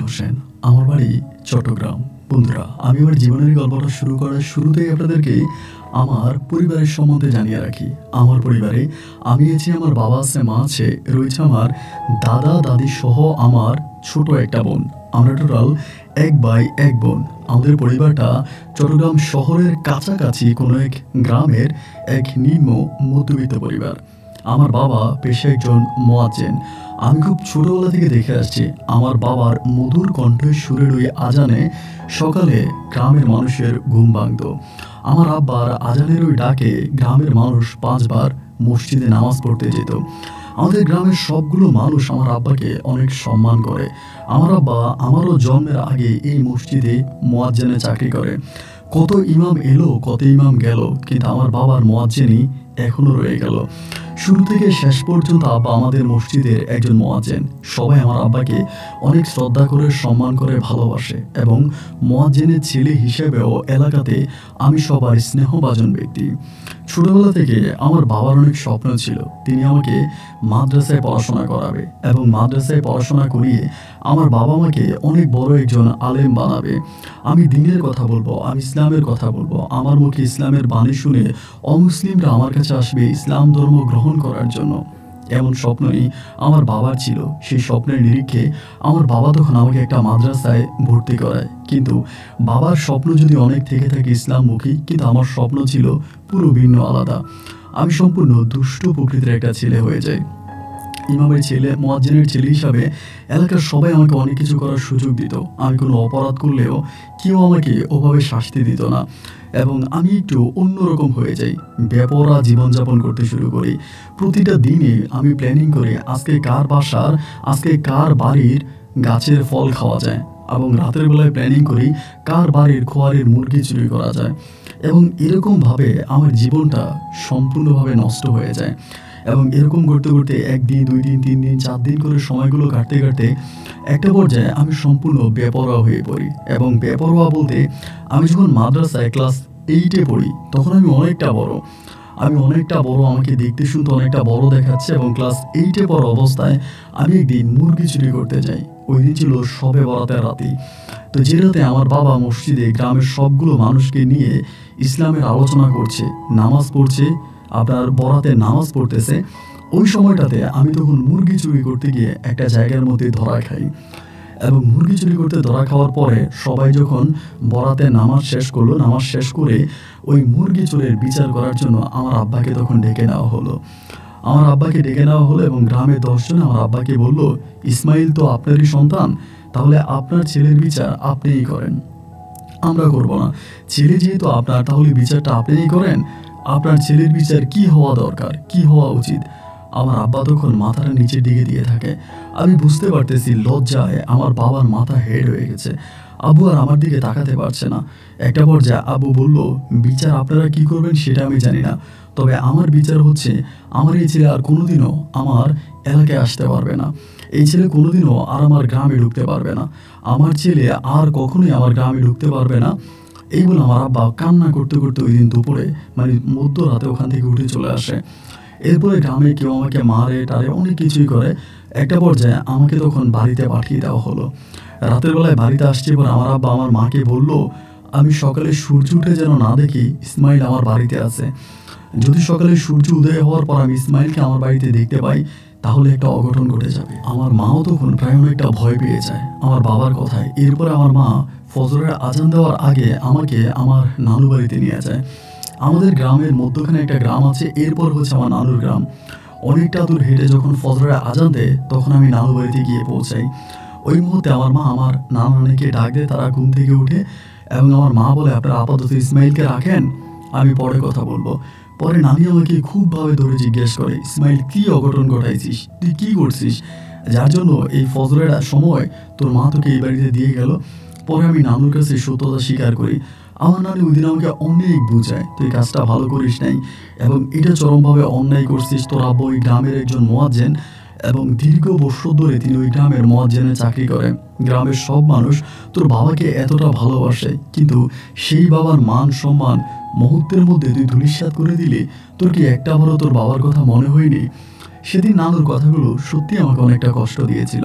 হোসেন, আমার বাড়ি চট্টগ্রাম। বন্ধুরা, আমি আমার জীবনের গল্পটা শুরু করার শুরুতেই আপনাদেরকে আমার পরিবারের সম্বন্ধে জানিয়ে রাখি। আমার পরিবারে আমি আছি, আমার বাবা আছে, মা আছে, রয়েছে আমার দাদা দাদি সহ আমার ছোট একটা বোন। আমরা টোটাল 1 ভাই 1 বোন। আমাদের পরিবারটা চট্টগ্রাম শহরের কাছাকাছি কোনো এক গ্রামের এক নিম্ন মধ্যবিত্ত পরিবার। আমার বাবা পেশায় একজন মুয়াজ্জিন। আমি খুব ছোটবেলা থেকে দেখে আসছি আমার বাবার মধুর কণ্ঠের সুরের ওই আজানে সকালে গ্রামের মানুষের ঘুম ভাঙত। আমার আব্বার আজানের ওই ডাকে গ্রামের মানুষ 5 বার মসজিদে নামাজ পড়তে যেত। আমাদের গ্রামের সবগুলো মানুষ আমার আব্বাকে অনেক সম্মান করে। আমার আব্বা আমারও জন্মের আগে এই মসজিদে মুয়াজ্জিনে চাকরি করে। কত ইমাম এলো, কত ইমাম গেল, কিন্তু আমার বাবার মুয়াজ্জিনই এখনো রয়ে গেল। শুরু থেকে শেষ পর্যন্ত আব্বা আমাদের মসজিদের একজন মুয়াজ্জিন। সবাই আমার আব্বাকে অনেক শ্রদ্ধা করে, সম্মান করে, ভালোবাসে এবং মুয়াজ্জিনের ছেলে হিসেবেও এলাকাতে আমি সবার স্নেহভাজন ব্যক্তি। ছোটবেলা থেকে আমার বাবার অনেক স্বপ্ন ছিল তিনি আমাকে মাদ্রাসায় পড়াশোনা করাবে এবং মাদ্রাসায় পড়াশোনা করিয়ে আমার বাবা মাকে অনেক বড় একজন আলেম বানাবে। আমি দ্বীনের কথা বলবো, আমি ইসলামের কথা বলবো, আমার মুখে ইসলামের বাণী শুনে অমুসলিমরা আমার কাছে আসবে ইসলাম ধর্ম গ্রহণ করার জন্য। এমন স্বপ্নই আমার বাবার ছিল। সেই স্বপ্নের নিরিখে আমার বাবা তখন আমাকে একটা মাদ্রাসায় ভর্তি করায়। কিন্তু বাবার স্বপ্ন যদি অনেক থেকে থাকে ইসলামমুখী, কিন্তু আমার স্বপ্ন ছিল পুরো ভিন্ন, আলাদা। আমি সম্পূর্ণ দুষ্ট প্রকৃতির একটা ছেলে হয়ে যাই। ইমামের ছেলে, মুয়াজ্জিনের ছেলে হিসাবে এলাকার সবাই আমাকে অনেক কিছু করার সুযোগ দিত। আমি কোনো অপরাধ করলেও কেউ আমাকে ওভাবে শাস্তি দিত না এবং আমি একটু অন্যরকম হয়ে যাই। বেপরোয়া জীবনযাপন করতে শুরু করি। প্রতিটা দিনে আমি প্ল্যানিং করি আজকে কার বাসার, আজকে কার বাড়ির গাছের ফল খাওয়া যায় এবং রাতের বেলায় প্ল্যানিং করি কার বাড়ির খোয়ারের মুরগি চুরি করা যায়। এবং এরকমভাবে আমার জীবনটা সম্পূর্ণভাবে নষ্ট হয়ে যায়। এবং এরকম করতে করতে 1 দিন, 2 দিন, 3 দিন, 4 দিন করে সময়গুলো কাটতে কাটতে একটা পর্যায়ে আমি সম্পূর্ণ বেপরোয়া হয়ে পড়ি। এবং বেপরোয়া বলতে, আমি যখন মাদ্রাসায় ক্লাস 8-এ পড়ি তখন আমি অনেকটা বড়। আমাকে দেখতে শুনতে অনেকটা বড় দেখাচ্ছে এবং ক্লাস 8-এ পড়া অবস্থায় আমি একদিন মুরগি চুরি করতে যাই। ওই দিন ছিল শবে বরাতের রাতে। তো যে রাতে আমার বাবা মসজিদে গ্রামের সবগুলো মানুষকে নিয়ে ইসলামের আলোচনা করছে, নামাজ পড়ছে, আপনার বরাতে নামাজ পড়তেছে, ওই সময়টাতে আমি তখন মুরগি চুরি করতে গিয়ে একটা জায়গার মধ্যে ধরা খাই। এবং মুরগি চুরি করতে ধরা খাওয়ার পরে সবাই যখন বরাতে নামাজ শেষ করলো, নামাজ শেষ করে ওই মুরগি চোরের বিচার করার জন্য আমার আব্বাকে তখন ডেকে নেওয়া হলো। এবং গ্রামের 10 জন আমার আব্বাকে বলল, ইসমাইল তো আপনারই সন্তান, তাহলে আপনার ছেলের বিচার আপনিই করেন, আমরা করব না। ছেলে যেহেতু আপনার, তাহলে বিচারটা আপনিই করেন। আপনার ছেলের বিচার কি হওয়া দরকার, কি হওয়া উচিত। আমার আব্বা তখন মাথাটা নিচের দিকে দিয়ে থাকে। আমি বুঝতে পারতেছি লজ্জায় আমার বাবার মাথা হেড হয়ে গেছে। আব্বু আর আমার দিকে তাকাতে পারছে না। একটা পর্যায়ে আব্বু বলল, বিচার আপনারা কি করবেন সেটা আমি জানি না, তবে আমার বিচার হচ্ছে আমার এই ছেলে আর কোনোদিনও আমার এলাকায় আসতে পারবে না। এই ছেলে কোনোদিনও আর আমার গ্রামে ঢুকতে পারবে না। আমার ছেলে আর কখনোই আমার গ্রামে ঢুকতে পারবে না। এই বলে আমার আব্বা কান্না করতে করতে ওই দিন দুপুরে, মানে মধ্যরাতে ওখান থেকে উঠে চলে আসে। এরপরে গ্রামে কেউ আমাকে মারে টারে, অনেক কিছুই করে। একটা পর্যায়ে আমাকে তখন বাড়িতে পাঠিয়ে দেওয়া হলো। রাতের বেলায় বাড়িতে আসছে পর আমার আব্বা আমার মাকে বলল, আমি সকালে সূর্য উঠে যেন না দেখি ইসমাইল আমার বাড়িতে আছে। যদি সকালে সূর্য উদয় হওয়ার পর আমি ইসমাইলকে আমার বাড়িতে দেখতে পাই, তাহলে একটা অঘটন ঘটে যাবে। আমার মাও তখন প্রায় অনেকটা ভয় পেয়ে যায় আমার বাবার কথায়। এরপরে আমার মা ফজরের আজান দেওয়ার আগে আমাকে আমার নানু বাড়িতে নিয়ে যায়। আমাদের গ্রামের মধ্যখানে একটা গ্রাম আছে, এরপর হচ্ছে আমার নানুর গ্রাম। অনেকটা দূর হেঁটে যখন ফজরের আজান দেয় তখন আমি নানু বাড়িতে গিয়ে পৌঁছাই। ওই মুহূর্তে আমার মা আমার নানা নানিকে ডাক দেয়, তারা ঘুম থেকে উঠে এবং আমার মা বলে, আপনারা আপাতত ইসমাইলকে রাখেন, আমি পরে কথা বলবো। পরে নানি আমাকে খুবভাবে ধরে জিজ্ঞেস করে, ইসমাইল কি অঘটন ঘটাইছিস, তুই কি করছিস, যার জন্য এই ফজরের সময় তোর মা তোকে এই বাড়িতে দিয়ে গেল। পরে আমি নানুর কাছে সত্যতা স্বীকার করি। আমার নানি ওই দিন আমাকে অনেক বুঝায়, তুই কাজটা ভালো করিস নাই এবং এটা চরমভাবে অন্যায় করছিস। তোর আব্বা ওই গ্রামের একজন মুয়াজ্জিন এবং দীর্ঘ বছর ধরে তিনি ওই গ্রামের মুয়াজ্জিনে চাকরি করেন। গ্রামের সব মানুষ তোর বাবাকে এতটা ভালোবাসে, কিন্তু সেই বাবার মান সম্মান মুহূর্তের মধ্যে তুই ধূলিসাৎ করে দিলি। তোর কি একটা বারও তোর বাবার কথা মনে হয়নি? সেদিন নানুর কথাগুলো সত্যি আমাকে অনেকটা কষ্ট দিয়েছিল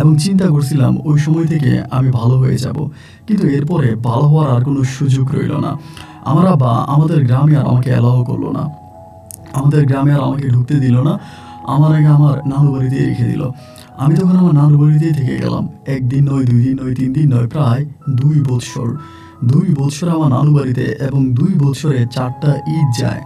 এবং চিন্তা করছিলাম ওই সময় থেকে আমি ভালো হয়ে যাব, কিন্তু এরপরে ভালো হওয়ার আর কোনো সুযোগ রইল না। আমার আব্বা আমাদের গ্রামে আর আমাকে অ্যালাও করলো না, আমাদের গ্রামে আর আমাকে ঢুকতে দিল না। আমার আগে আমার নানু বাড়িতেই রেখে দিল। আমি তখন আমার নানু বাড়িতেই থেকে গেলাম। একদিন নয়, 2 দিন নয়, 3 দিন নয়, প্রায় 2 বৎসর। 2 বৎসর আমার নানু বাড়িতে, এবং 2 বৎসরে 4টা ঈদ যায়।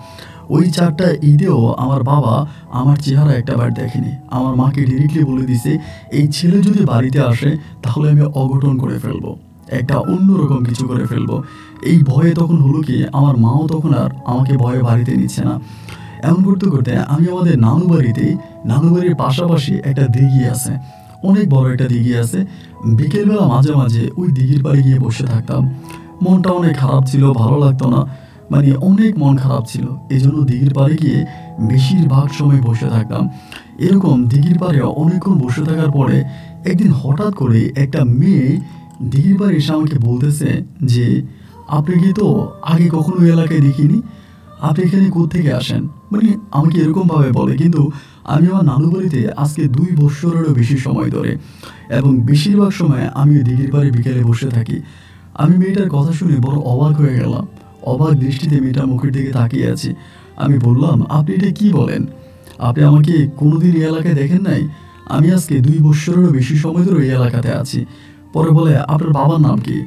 ওই 4টা ঈদেও আমার বাবা আমার চেহারা একটাবার দেখেনি। আমার মাকে ডিরেক্টলি বলে দিছে, এই ছেলে যদি বাড়িতে আসে তাহলে আমি অঘটন করে ফেলবো, একটা অন্যরকম কিছু করে ফেলবো। এই ভয়ে তখন হলো কি, আমার মাও তখন আর আমাকে ভয়ে বাড়িতে নিচ্ছে না। এমন করতে করতে আমি আমাদের নানু বাড়িতে, নানু বাড়ির পাশাপাশি একটা দিঘি আছে, অনেক বড় একটা দিঘি আছে। বিকেলবেলা মাঝে মাঝে ওই দিঘির পাড়ে গিয়ে বসে থাকতাম। মনটা অনেক খারাপ ছিল, ভালো লাগতো না, মানে অনেক মন খারাপ ছিল। এই জন্য দিঘির পাড়ে গিয়ে বেশিরভাগ সময় বসে থাকতাম। এরকম দিঘির পাড়ে অনেকক্ষণ বসে থাকার পরে একদিন হঠাৎ করে একটা মেয়ে দিঘির পাড়ে এসে আমাকে বলতেছে যে, আপনি কি তো আগে কখনো এই এলাকায় দেখিনি, আপনি এখানে কোত্থেকে আসেন? মানে আমাকে এরকমভাবে বলে, কিন্তু আমি আমার নানু বাড়িতে আজকে 2 বৎসরেরও বেশি সময় ধরে, এবং বেশিরভাগ সময় আমি ওই দিঘির পাড়ে বিকেলে বসে থাকি। আমি মেয়েটার কথা শুনে বড় অবাক হয়ে গেলাম। অবাক দৃষ্টিতে মেয়েটার মুখের দিকে তাকিয়ে আছি। আমি বললাম, আপনি এটা কি বলেন? আপনি আমাকে কোনোদিন এই এলাকায় দেখেন নাই? আমি আজকে 2 বৎসরেরও বেশি সময় ধরে এই এলাকাতে আছি। পরে বলে, আপনার বাবার নাম কি?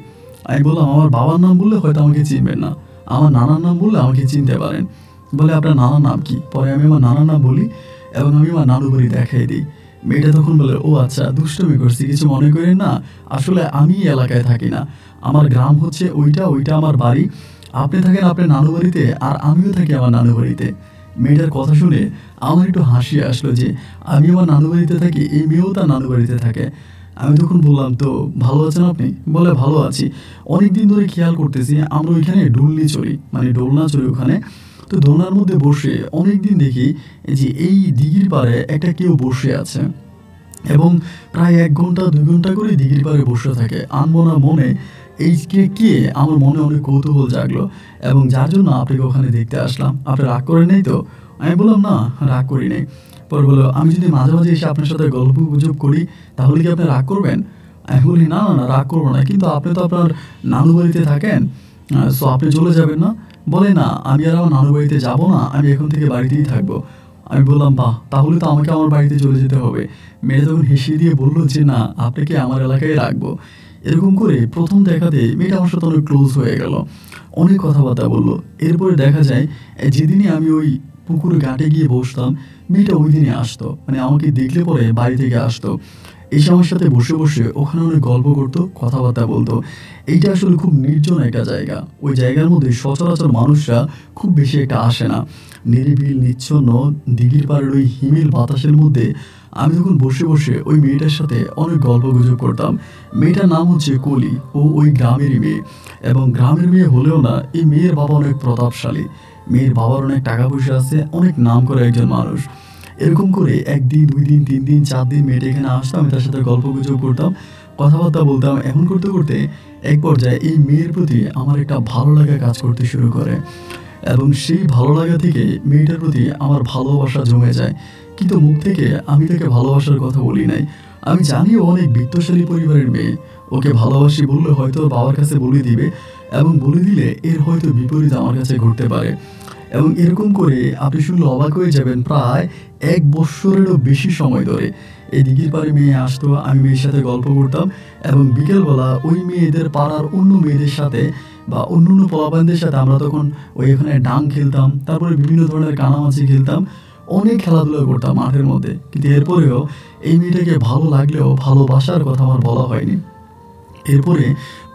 আমি বললাম, আমার বাবার নাম বললে হয়তো আমাকে চিনবেন না, আমার নানার নাম বললে আমাকে চিনতে পারেন। বলে, আপনার নানার নাম কি? পরে আমি আমার নানার নাম বলি এবং আমি আমার নানু বাড়ি দেখাই দিই। মেয়েটা তখন বলে, ও আচ্ছা, দুষ্টুমি করছি, কিছু মনে করেন না, আসলে আমি এই এলাকায় থাকি না, আমার গ্রাম হচ্ছে ওইটা, ওইটা আমার বাড়ি। আপনি থাকেন আপনার নানু বাড়িতে, আর আমিও থাকি আমার নানু বাড়িতে। মেয়েটার কথা শুনে আমার একটু হাসি আসলো যে আমি আমার নানু বাড়িতে থাকি, এই মেয়েও তার নানু বাড়িতে থাকে। আমি তখন বললাম, তো ভালো আছেন আপনি? বলে, ভালো আছি। অনেক দিন ধরে খেয়াল করতেছি আমরা ওইখানে ডুলনি চড়ি, মানে দোলনা চড়ি ওখানে। তো দোলনার মধ্যে বসে অনেক দিন দেখি যে এই দিঘির পাড়ে একটা কেউ বসে আছে, এবং প্রায় 1 ঘন্টা 2 ঘন্টা করে দিঘির পাড়ে বসে থাকে। আনমনা মনে এই কে আমার মনে অনেক কৌতূহল জাগলো, এবং যার জন্য আপনাকে ওখানে দেখতে আসলাম। আপনি রাগ করেন নাই তো? আমি বললাম, না, রাগ করি নাই। পরে বললো, আমি যদি মাঝে মাঝে এসে আপনার সাথে গল্প গুজব করি তাহলে কি আপনি রাগ করবেন? আমি বলি, না না না, রাগ করবো না, কিন্তু আপনি তো আপনার নানু বাড়িতে থাকেন, সো আপনি চলে যাবেন না? বলে, না, আমি আর আমার নানু বাড়িতে যাবো না, আমি এখন থেকে বাড়িতেই থাকবো। আমি বললাম, বাহ, তাহলে তো আমাকে আমার বাড়িতে চলে যেতে হবে। মেয়ে তখন হেসে দিয়ে বললো যে, না, আপনাকে আমার এলাকায় রাখবো। এরকম করে প্রথম দেখাতে মেয়েটা আমার সাথে অনেক ক্লোজ হয়ে গেল, অনেক কথাবার্তা বললো। এরপরে দেখা যায় যেদিনই আমি ওই পুকুরে ঘাটে গিয়ে বসতাম, মেয়েটা ওই দিনই আসতো, মানে আমাকে দেখলে পরে বাড়ি থেকে আসতো, এসে আমার সাথে বসে বসে ওখানে অনেক গল্প করতো, কথাবার্তা বলতো। এইটা আসলে খুব নির্জন একটা জায়গা, ওই জায়গার মধ্যে সচরাচর মানুষরা খুব বেশি একটা আসে না। নিরিবিল নিচ্ছন্ন দিঘির পাড়ের ওই হিমেল বাতাসের মধ্যে আমি তখন বসে বসে ওই মেয়েটার সাথে অনেক গল্প গুজব করতাম। মেয়েটার নাম হচ্ছে কলি, ও ওই গ্রামেরই মেয়ে, এবং গ্রামের মেয়ে হলেও না, এই মেয়ের বাবা অনেক প্রতাপশালী, মেয়ের বাবার অনেক টাকা পয়সা আছে, অনেক নাম করা একজন মানুষ। এরকম করে 1 দিন 2 দিন 3 দিন 4 দিন মেয়েটা এখানে আসতো, আমি তার সাথে গল্প গুজব করতাম, কথাবার্তা বলতাম। এমন করতে করতে এক পর্যায়ে এই মেয়ের প্রতি আমার একটা ভালো লাগা কাজ করতে শুরু করে, এবং সেই ভালো লাগা থেকে মেয়েটার প্রতি আমার ভালোবাসা জমে যায়। কিন্তু মুখ থেকে আমি তাকে ভালোবাসার কথা বলি নাই। আমি জানি ও অনেক বিত্তশালী পরিবারের মেয়ে, ওকে ভালোবাসি বললে হয়তো ওর বাবার কাছে বলে দিবে, এবং বলে দিলে এর হয়তো বিপরীত আমার কাছে ঘটতে পারে। এবং এরকম করে আপনি শুনলে অবাক হয়ে যাবেন, প্রায় 1 বৎসরেরও বেশি সময় ধরে এই দিঘির পাড়ে মেয়ে আসতো, আমি মেয়ের সাথে গল্প করতাম, এবং বিকেলবেলা ওই মেয়েদের পাড়ার অন্য মেয়েদের সাথে বা অন্য অন্য পোলাপানদের সাথে আমরা তখন ওই এখানে ডাং খেলতাম, তারপরে বিভিন্ন ধরনের কানামাছি খেলতাম, অনেক খেলাধুলা করতাম মাঠের মধ্যে। কিন্তু এরপরেও এই মেয়েটাকে ভালো লাগলেও ভালোবাসার কথা আমার বলা হয়নি। এরপরে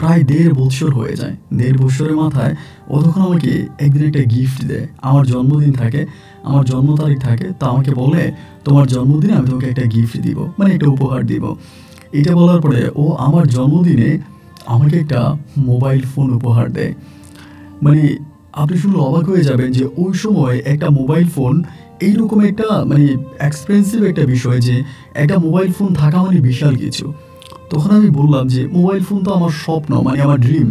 প্রায় 1.5 বৎসর হয়ে যায়। 1.5 বৎসরের মাথায় ও তখন আমাকে একদিন একটা গিফট দেয়। আমার জন্মদিন থাকে, আমার জন্ম তারিখ থাকে, তো আমাকে বলে, তোমার জন্মদিনে আমি তোমাকে একটা গিফট দিব, মানে একটা উপহার দিব। এটা বলার পরে ও আমার জন্মদিনে আমাকে একটা মোবাইল ফোন উপহার দেয়। মানে আপনি শুনলে অবাক হয়ে যাবেন যে ওই সময় একটা মোবাইল ফোন এইরকম একটা, মানে এক্সপেন্সিভ একটা বিষয়, যে একটা মোবাইল ফোন থাকা মানে বিশাল কিছু। তখন আমি বললাম যে মোবাইল ফোন তো আমার স্বপ্ন, মানে আমার ড্রিম,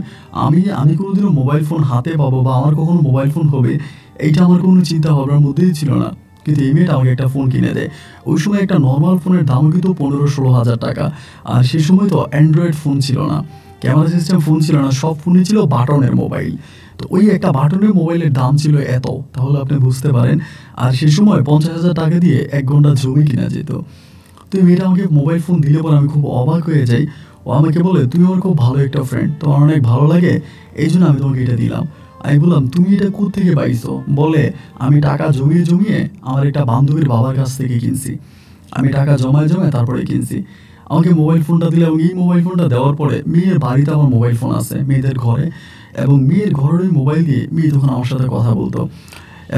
আমি কোনোদিনও মোবাইল ফোন হাতে পাবো বা আমার কখনো মোবাইল ফোন হবে, এইটা আমার কোনো চিন্তা ভাবনার মধ্যেই ছিল না। কিন্তু এই মেয়েটা আমাকে একটা ফোন কিনে দেয়। ওই সময় একটা নর্মাল ফোনের দামও কিন্তু 15-16 হাজার টাকা। আর সেই সময় তো অ্যান্ড্রয়েড ফোন ছিল না, ক্যামেরা সিস্টেম ফোন ছিল না, সব ফোনই ছিল বাটনের মোবাইল। তো ওই একটা বাটনের মোবাইলের দাম ছিল এত, তাহলে আপনি বুঝতে পারেন। আর সেই সময় 50,000 টাকা দিয়ে 1 ঘন্টা জমি কিনা যেত। তো এই মেয়েটা আমাকে মোবাইল ফোন দিলে পরে আমি খুব অবাক হয়ে যাই। ও আমাকে বলে, তুমি আমার খুব ভালো একটা ফ্রেন্ড, তোমার অনেক ভালো লাগে, এই জন্য আমি তোমাকে এটা দিলাম। আমি বললাম, তুমি এটা কোত্থেকে পাইছো? বলে, আমি টাকা জমিয়ে জমিয়ে আমার একটা বান্ধবীর বাবার কাছ থেকে কিনছি। আমি টাকা জমায় জমায় তারপরে কিনছি। আমাকে মোবাইল ফোনটা দিলে এবং এই মোবাইল ফোনটা দেওয়ার পরে মেয়ের বাড়িতে আমার মোবাইল ফোন আছে, মেয়েদের ঘরে, এবং মেয়ের ঘরের ওই মোবাইল দিয়ে মেয়ে তখন আমার সাথে কথা বলতো।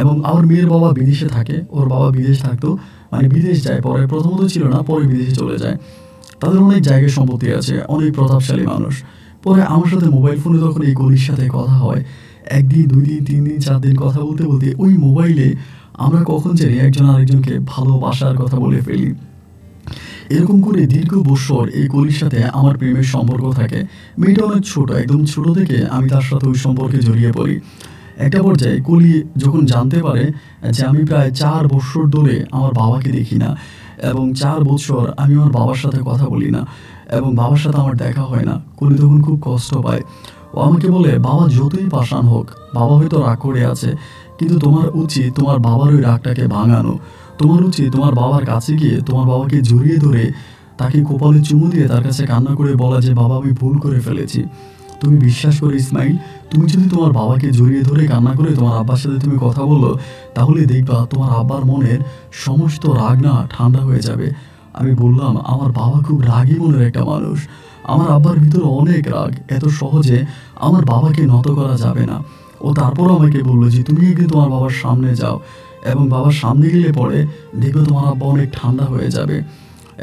এবং আমার মেয়ের বাবা বিদেশে থাকে, ওর বাবা বিদেশ থাকতো, মানে বিদেশ যায়, পরে প্রথমত ছিল না, পরে বিদেশে চলে যায়। তাদের অনেক জায়গায় সম্পত্তি আছে, অনেক প্রতাপশালী মানুষ। পরে আমার সাথে মোবাইল ফোনে তখন এই গলির সাথে কথা হয়। 1 দিন 2 দিন 3 দিন 4 দিন কথা বলতে বলতে ওই মোবাইলে আমরা কখন জানি একজন আরেকজনকে ভালোবাসার কথা বলে ফেলি। এরকম করে দীর্ঘ বছর এই কলির সাথে আমার প্রেমের সম্পর্ক থাকে। মেয়েটা অনেক ছোট, একদম ছোট থেকে আমি তার সাথে ওই সম্পর্কে জড়িয়ে পড়ি। একটা পর্যায়ে কলি যখন জানতে পারে যে আমি প্রায় 4 বছর ধরে আমার বাবাকে দেখি না, এবং 4 বছর আমি আমার বাবার সাথে কথা বলি না, এবং বাবার সাথে আমার দেখা হয় না, কলি তখন খুব কষ্ট পায়। ও আমাকে বলে, বাবা যতই পাষাণ হোক, বাবা হয়তো রাগ করে আছে, কিন্তু তোমার উচিত তোমার বাবার ওই রাগটাকে ভাঙানো। তোমার উচিত তোমার বাবার কাছে গিয়ে তোমার বাবাকে জড়িয়ে ধরে তাকে কপালে চুমু দিয়ে তার কাছে কান্না করে বলা যে, বাবা আমি ভুল করে ফেলেছি। তুমি বিশ্বাস করো ইসমাইল, তুমি যদি তোমার বাবাকে জড়িয়ে ধরে কান্না করে তোমার আব্বার সাথে তুমি কথা বলো, তাহলে দেখবা তোমার আব্বার মনের সমস্ত রাগ না ঠান্ডা হয়ে যাবে। আমি বললাম, আমার বাবা খুব রাগী মনের একটা মানুষ, আমার আব্বার ভিতরে অনেক রাগ, এত সহজে আমার বাবাকে নত করা যাবে না। ও তারপর আমাকে বললো যে, তুমি একদিন তোমার বাবার সামনে যাও, এবং বাবার সামনে গেলে পরে দেখবে তোমার আব্বা অনেক ঠান্ডা হয়ে যাবে।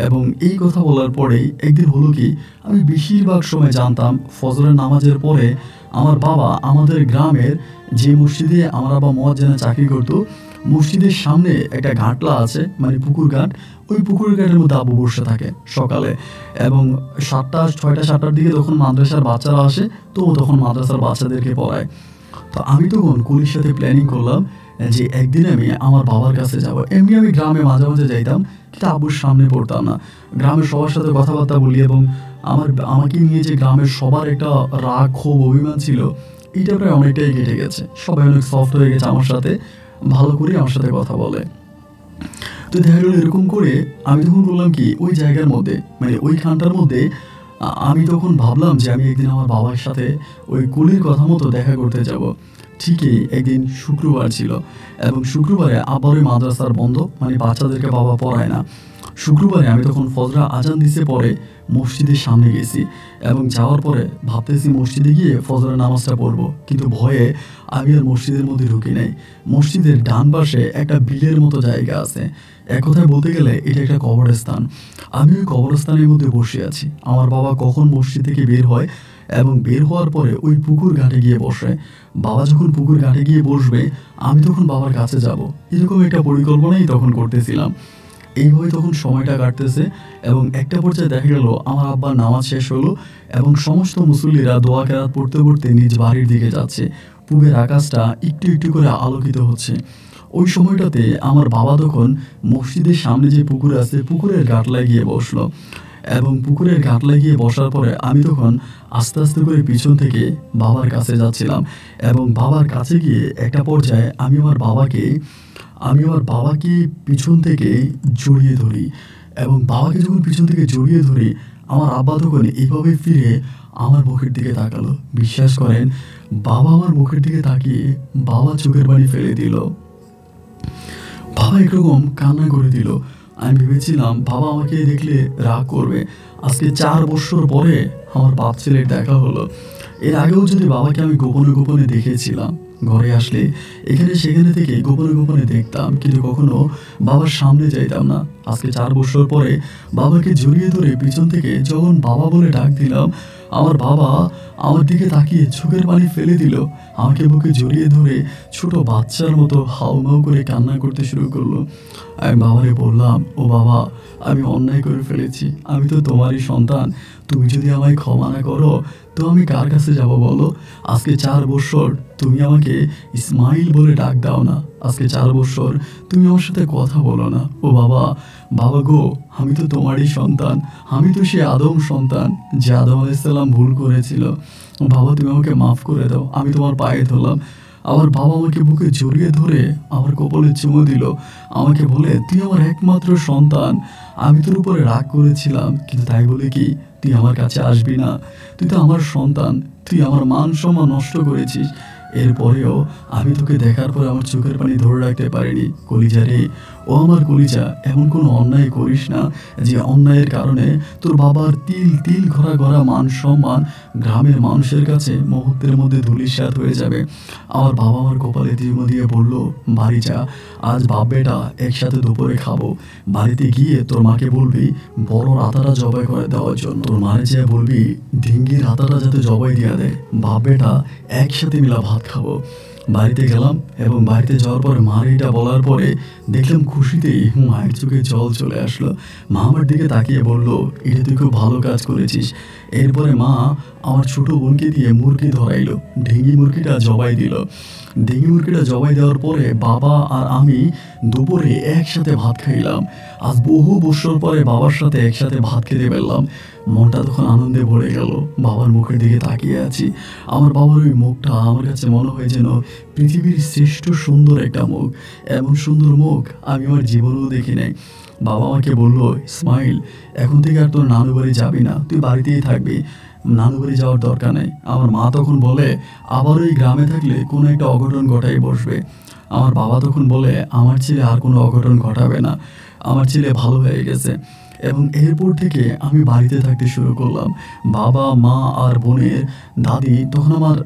এবং এই কথা বলার পরেই একদিন হলো কি, আমি বেশিরভাগ সময় জানতাম ফজরের নামাজের পরে আমার বাবা আমাদের গ্রামের যে মসজিদে আমার বাবা মুয়াজ্জিনে চাকরি করতো, মসজিদের সামনে একটা ঘাটলা আছে, মানে পুকুর ঘাট, ওই পুকুর ঘাটের মধ্যে আব্বু বসে থাকে সকালে। এবং 6টা 7টার দিকে তখন মাদ্রাসার বাচ্চারা আসে, তো ও তখন মাদ্রাসার বাচ্চাদেরকে পড়ায়। তো আমি তখন কলির সাথে প্ল্যানিং করলাম যে একদিন আমি আমার বাবার কাছে যাব। এমনি আমি গ্রামে মাঝে মাঝে যাইতাম, কিন্তু আব্বুর সামনে পড়তাম না। গ্রামের সবার সাথে কথাবার্তা বলি, এবং আমাকে নিয়ে যে গ্রামের সবার একটা রাগ ক্ষোভ অভিমান ছিল, এটা প্রায় অনেকটাই কেটে গেছে। সবাই অনেক সফট হয়ে গেছে আমার সাথে, ভালো করে আমার সাথে কথা বলে। তো দেখা গেল এরকম করে আমি তখন বললাম কি, ওই জায়গার মধ্যে, মানে ওই খানটার মধ্যে আমি তখন ভাবলাম যে আমি একদিন আমার বাবার সাথে ওই কলির কথা মতো দেখা করতে যাব। ঠিকই একদিন শুক্রবার ছিল, এবং শুক্রবারে আবার ওই মাদ্রাসার বন্ধ, মানে বাচ্চাদেরকে বাবা পড়ায় না। শুক্রবারে আমি তখন ফজরা আজান দিতে পরে মসজিদের সামনে গেছি, এবং যাওয়ার পরে ভাবতেছি মসজিদে গিয়ে ফজরের নামাজটা পড়বো, কিন্তু ভয়ে আমি আর মসজিদের মধ্যে ঢুকি নাই। মসজিদের ডান পাশে একটা বিলের মতো জায়গা আছে, এক কথায় বলতে গেলে এটা একটা কবরস্থান। আমি ওই কবরস্থানের মধ্যে বসে আছি, আমার বাবা কখন মসজিদ থেকে বের হয়, এবং বের হওয়ার পরে ওই পুকুর ঘাটে গিয়ে বসে। বাবা যখন পুকুর ঘাটে গিয়ে বসবে, আমি তখন বাবার কাছে যাব, এরকম একটা পরিকল্পনাই তখন করতেছিলাম। এইভাবে তখন সময়টা কাটতেছে, এবং একটা পর্যায়ে দেখা গেল আমার আব্বার নামাজ শেষ হলো, এবং সমস্ত মুসল্লিরা দোয়া কেরাত পড়তে পড়তে নিজ বাড়ির দিকে যাচ্ছে। পূবের আকাশটা একটু একটু করে আলোকিত হচ্ছে। ওই সময়টাতে আমার বাবা তখন মসজিদের সামনে যে পুকুর আছে, পুকুরের ঘাটলায় গিয়ে বসলো, এবং পুকুরের ঘাটলায় গিয়ে বসার পরে আমি তখন আস্তে আস্তে করে পিছন থেকে বাবার কাছে যাচ্ছিলাম, এবং বাবার কাছে গিয়ে একটা পর্যায়ে আমি আমার বাবাকে পিছন থেকে জড়িয়ে ধরি। এবং বাবাকে যখন পিছন থেকে জড়িয়ে ধরি, আমার আব্বা তখন এইভাবে ফিরে আমার মুখের দিকে তাকালো। বিশ্বাস করেন, বাবা আমার মুখের দিকে তাকিয়ে বাবা চোখের পানি ফেলে দিল। বাবা একরকম কান্না করে দিল। আমি ভেবেছিলাম বাবা আমাকে দেখলে রাগ করবে। আজকে 4 বছর পরে আমার বাপ ছেলের দেখা হলো। এর আগেও যদি বাবাকে আমি গোপনে গোপনে দেখেছিলাম, ঘরে আসলে এখানে সেখানে থেকে গোপনে গোপনে দেখতাম, কিন্তু কখনো বাবার সামনে যাইতাম না। আজকে 4 বছর পরে বাবাকে জড়িয়ে ধরে পিছন থেকে যখন বাবা বলে ডাক দিলাম, আমার বাবা আমার দিকে তাকিয়ে চোখের পানি ফেলে দিল, আমাকে বুকে জড়িয়ে ধরে ছোট বাচ্চার মতো হাউমাউ করে কান্না করতে শুরু করলো। আমি বাবারে বললাম, ও বাবা, আমি অন্যায় করে ফেলেছি, আমি তো তোমারই সন্তান, তুমি যদি আমায় ক্ষমা না করো তো আমি কার কাছে যাব বলো? আজকে 4 বছর তুমি আমাকে ইসমাইল বলে ডাক দাও না। আজকে 4 বছর তুমি আমার সাথে কথা বলো না। ও বাবা, বাবা গো, আমি তো তোমারই সন্তান। আমি তো সেই আদম সন্তান যে আদম আলাইহিস সালাম ভুল করেছিল। বাবা, তুমি আমাকে মাফ করে দাও। আমি তোমার পায়ে ধরলাম। আমার বাবা আমাকে বুকে জড়িয়ে ধরে আমার কপালে চুমু দিল। আমাকে বলে, তুই আমার একমাত্র সন্তান। আমি তোর উপরে রাগ করেছিলাম, কিন্তু তাই বলে কি তুই আমার কাছে আসবি না? তুই তো আমার সন্তান। তুই আমার মান সম্মান নষ্ট করেছিস। এরপরেও আমি তোকে দেখার পরে আমার চোখের পানি ধরে রাখতে পারিনি। কলিজা রে, ও আমার কলিজা, এমন কোনো অন্যায় করিস না যে অন্যায়ের কারণে তোর বাবার তিল তিল ঘোরা ঘোরা মান সম্মান গ্রামের মানুষের কাছে মুহূর্তের মধ্যে ধূলিসাৎ হয়ে যাবে। আমার বাবা আমার কপালে চুমু দিয়ে বলল, বাড়ি যা, আজ বাপ বেটা একসাথে দুপুরে খাবো। বাড়িতে গিয়ে তোর মাকে বলবি বড় রাতাটা জবাই করে দেওয়ার জন্য। তোর মারে যেয়ে বলবি ঢিঙ্গির রাতাটা যাতে জবাই দিয়ে দেয়। বাপ বেটা একসাথে মিলা ভাত খাবো। বাড়িতে গেলাম এবং বাড়িতে যাওয়ার পরে মার এটা বলার পরে দেখলাম খুশিতেই মায়ের চোখে জল চলে আসলো। মা আমার দিকে তাকিয়ে বলল, এটা তুই খুব ভালো কাজ করেছিস। এরপরে মা আমার ছোট বোনকে দিয়ে মুরগি ধরাইলো। ঢেঙ্গি মুরগিটা জবাই দিল। ঢেঙ্গি মুরগিটা জবাই দেওয়ার পরে বাবা আর আমি দুপুরে একসাথে ভাত খাইলাম। আজ বহু বছর পরে বাবার সাথে একসাথে ভাত খেতে পারলাম। মনটা তখন আনন্দে ভরে গেল। বাবার মুখের দিকে তাকিয়ে আছি। আমার বাবার ওই মুখটা আমার কাছে মনে হয় যেন পৃথিবীর শ্রেষ্ঠ সুন্দর একটা মুখ। এমন সুন্দর মুখ আমি আমার জীবনেও দেখি নাই। বাবা আমাকে বললো, ইসমাইল, এখন থেকে আর তোর নানু বাড়ি যাবি না, তুই বাড়িতেই থাকবি, নানু বাড়ি যাওয়ার দরকার নেই। আমার মা তখন বলে, আবার ওই গ্রামে থাকলে কোনো একটা অঘটন ঘটাই বসবে। আমার বাবা তখন বলে, আমার ছেলে আর কোনো অঘটন ঘটাবে না, আমার ছেলে ভালো হয়ে গেছে। এবং এরপর থেকে আমি বাড়িতে থাকতে শুরু করলাম। বাবা, মা আর বোনের দাদি, তখন আমার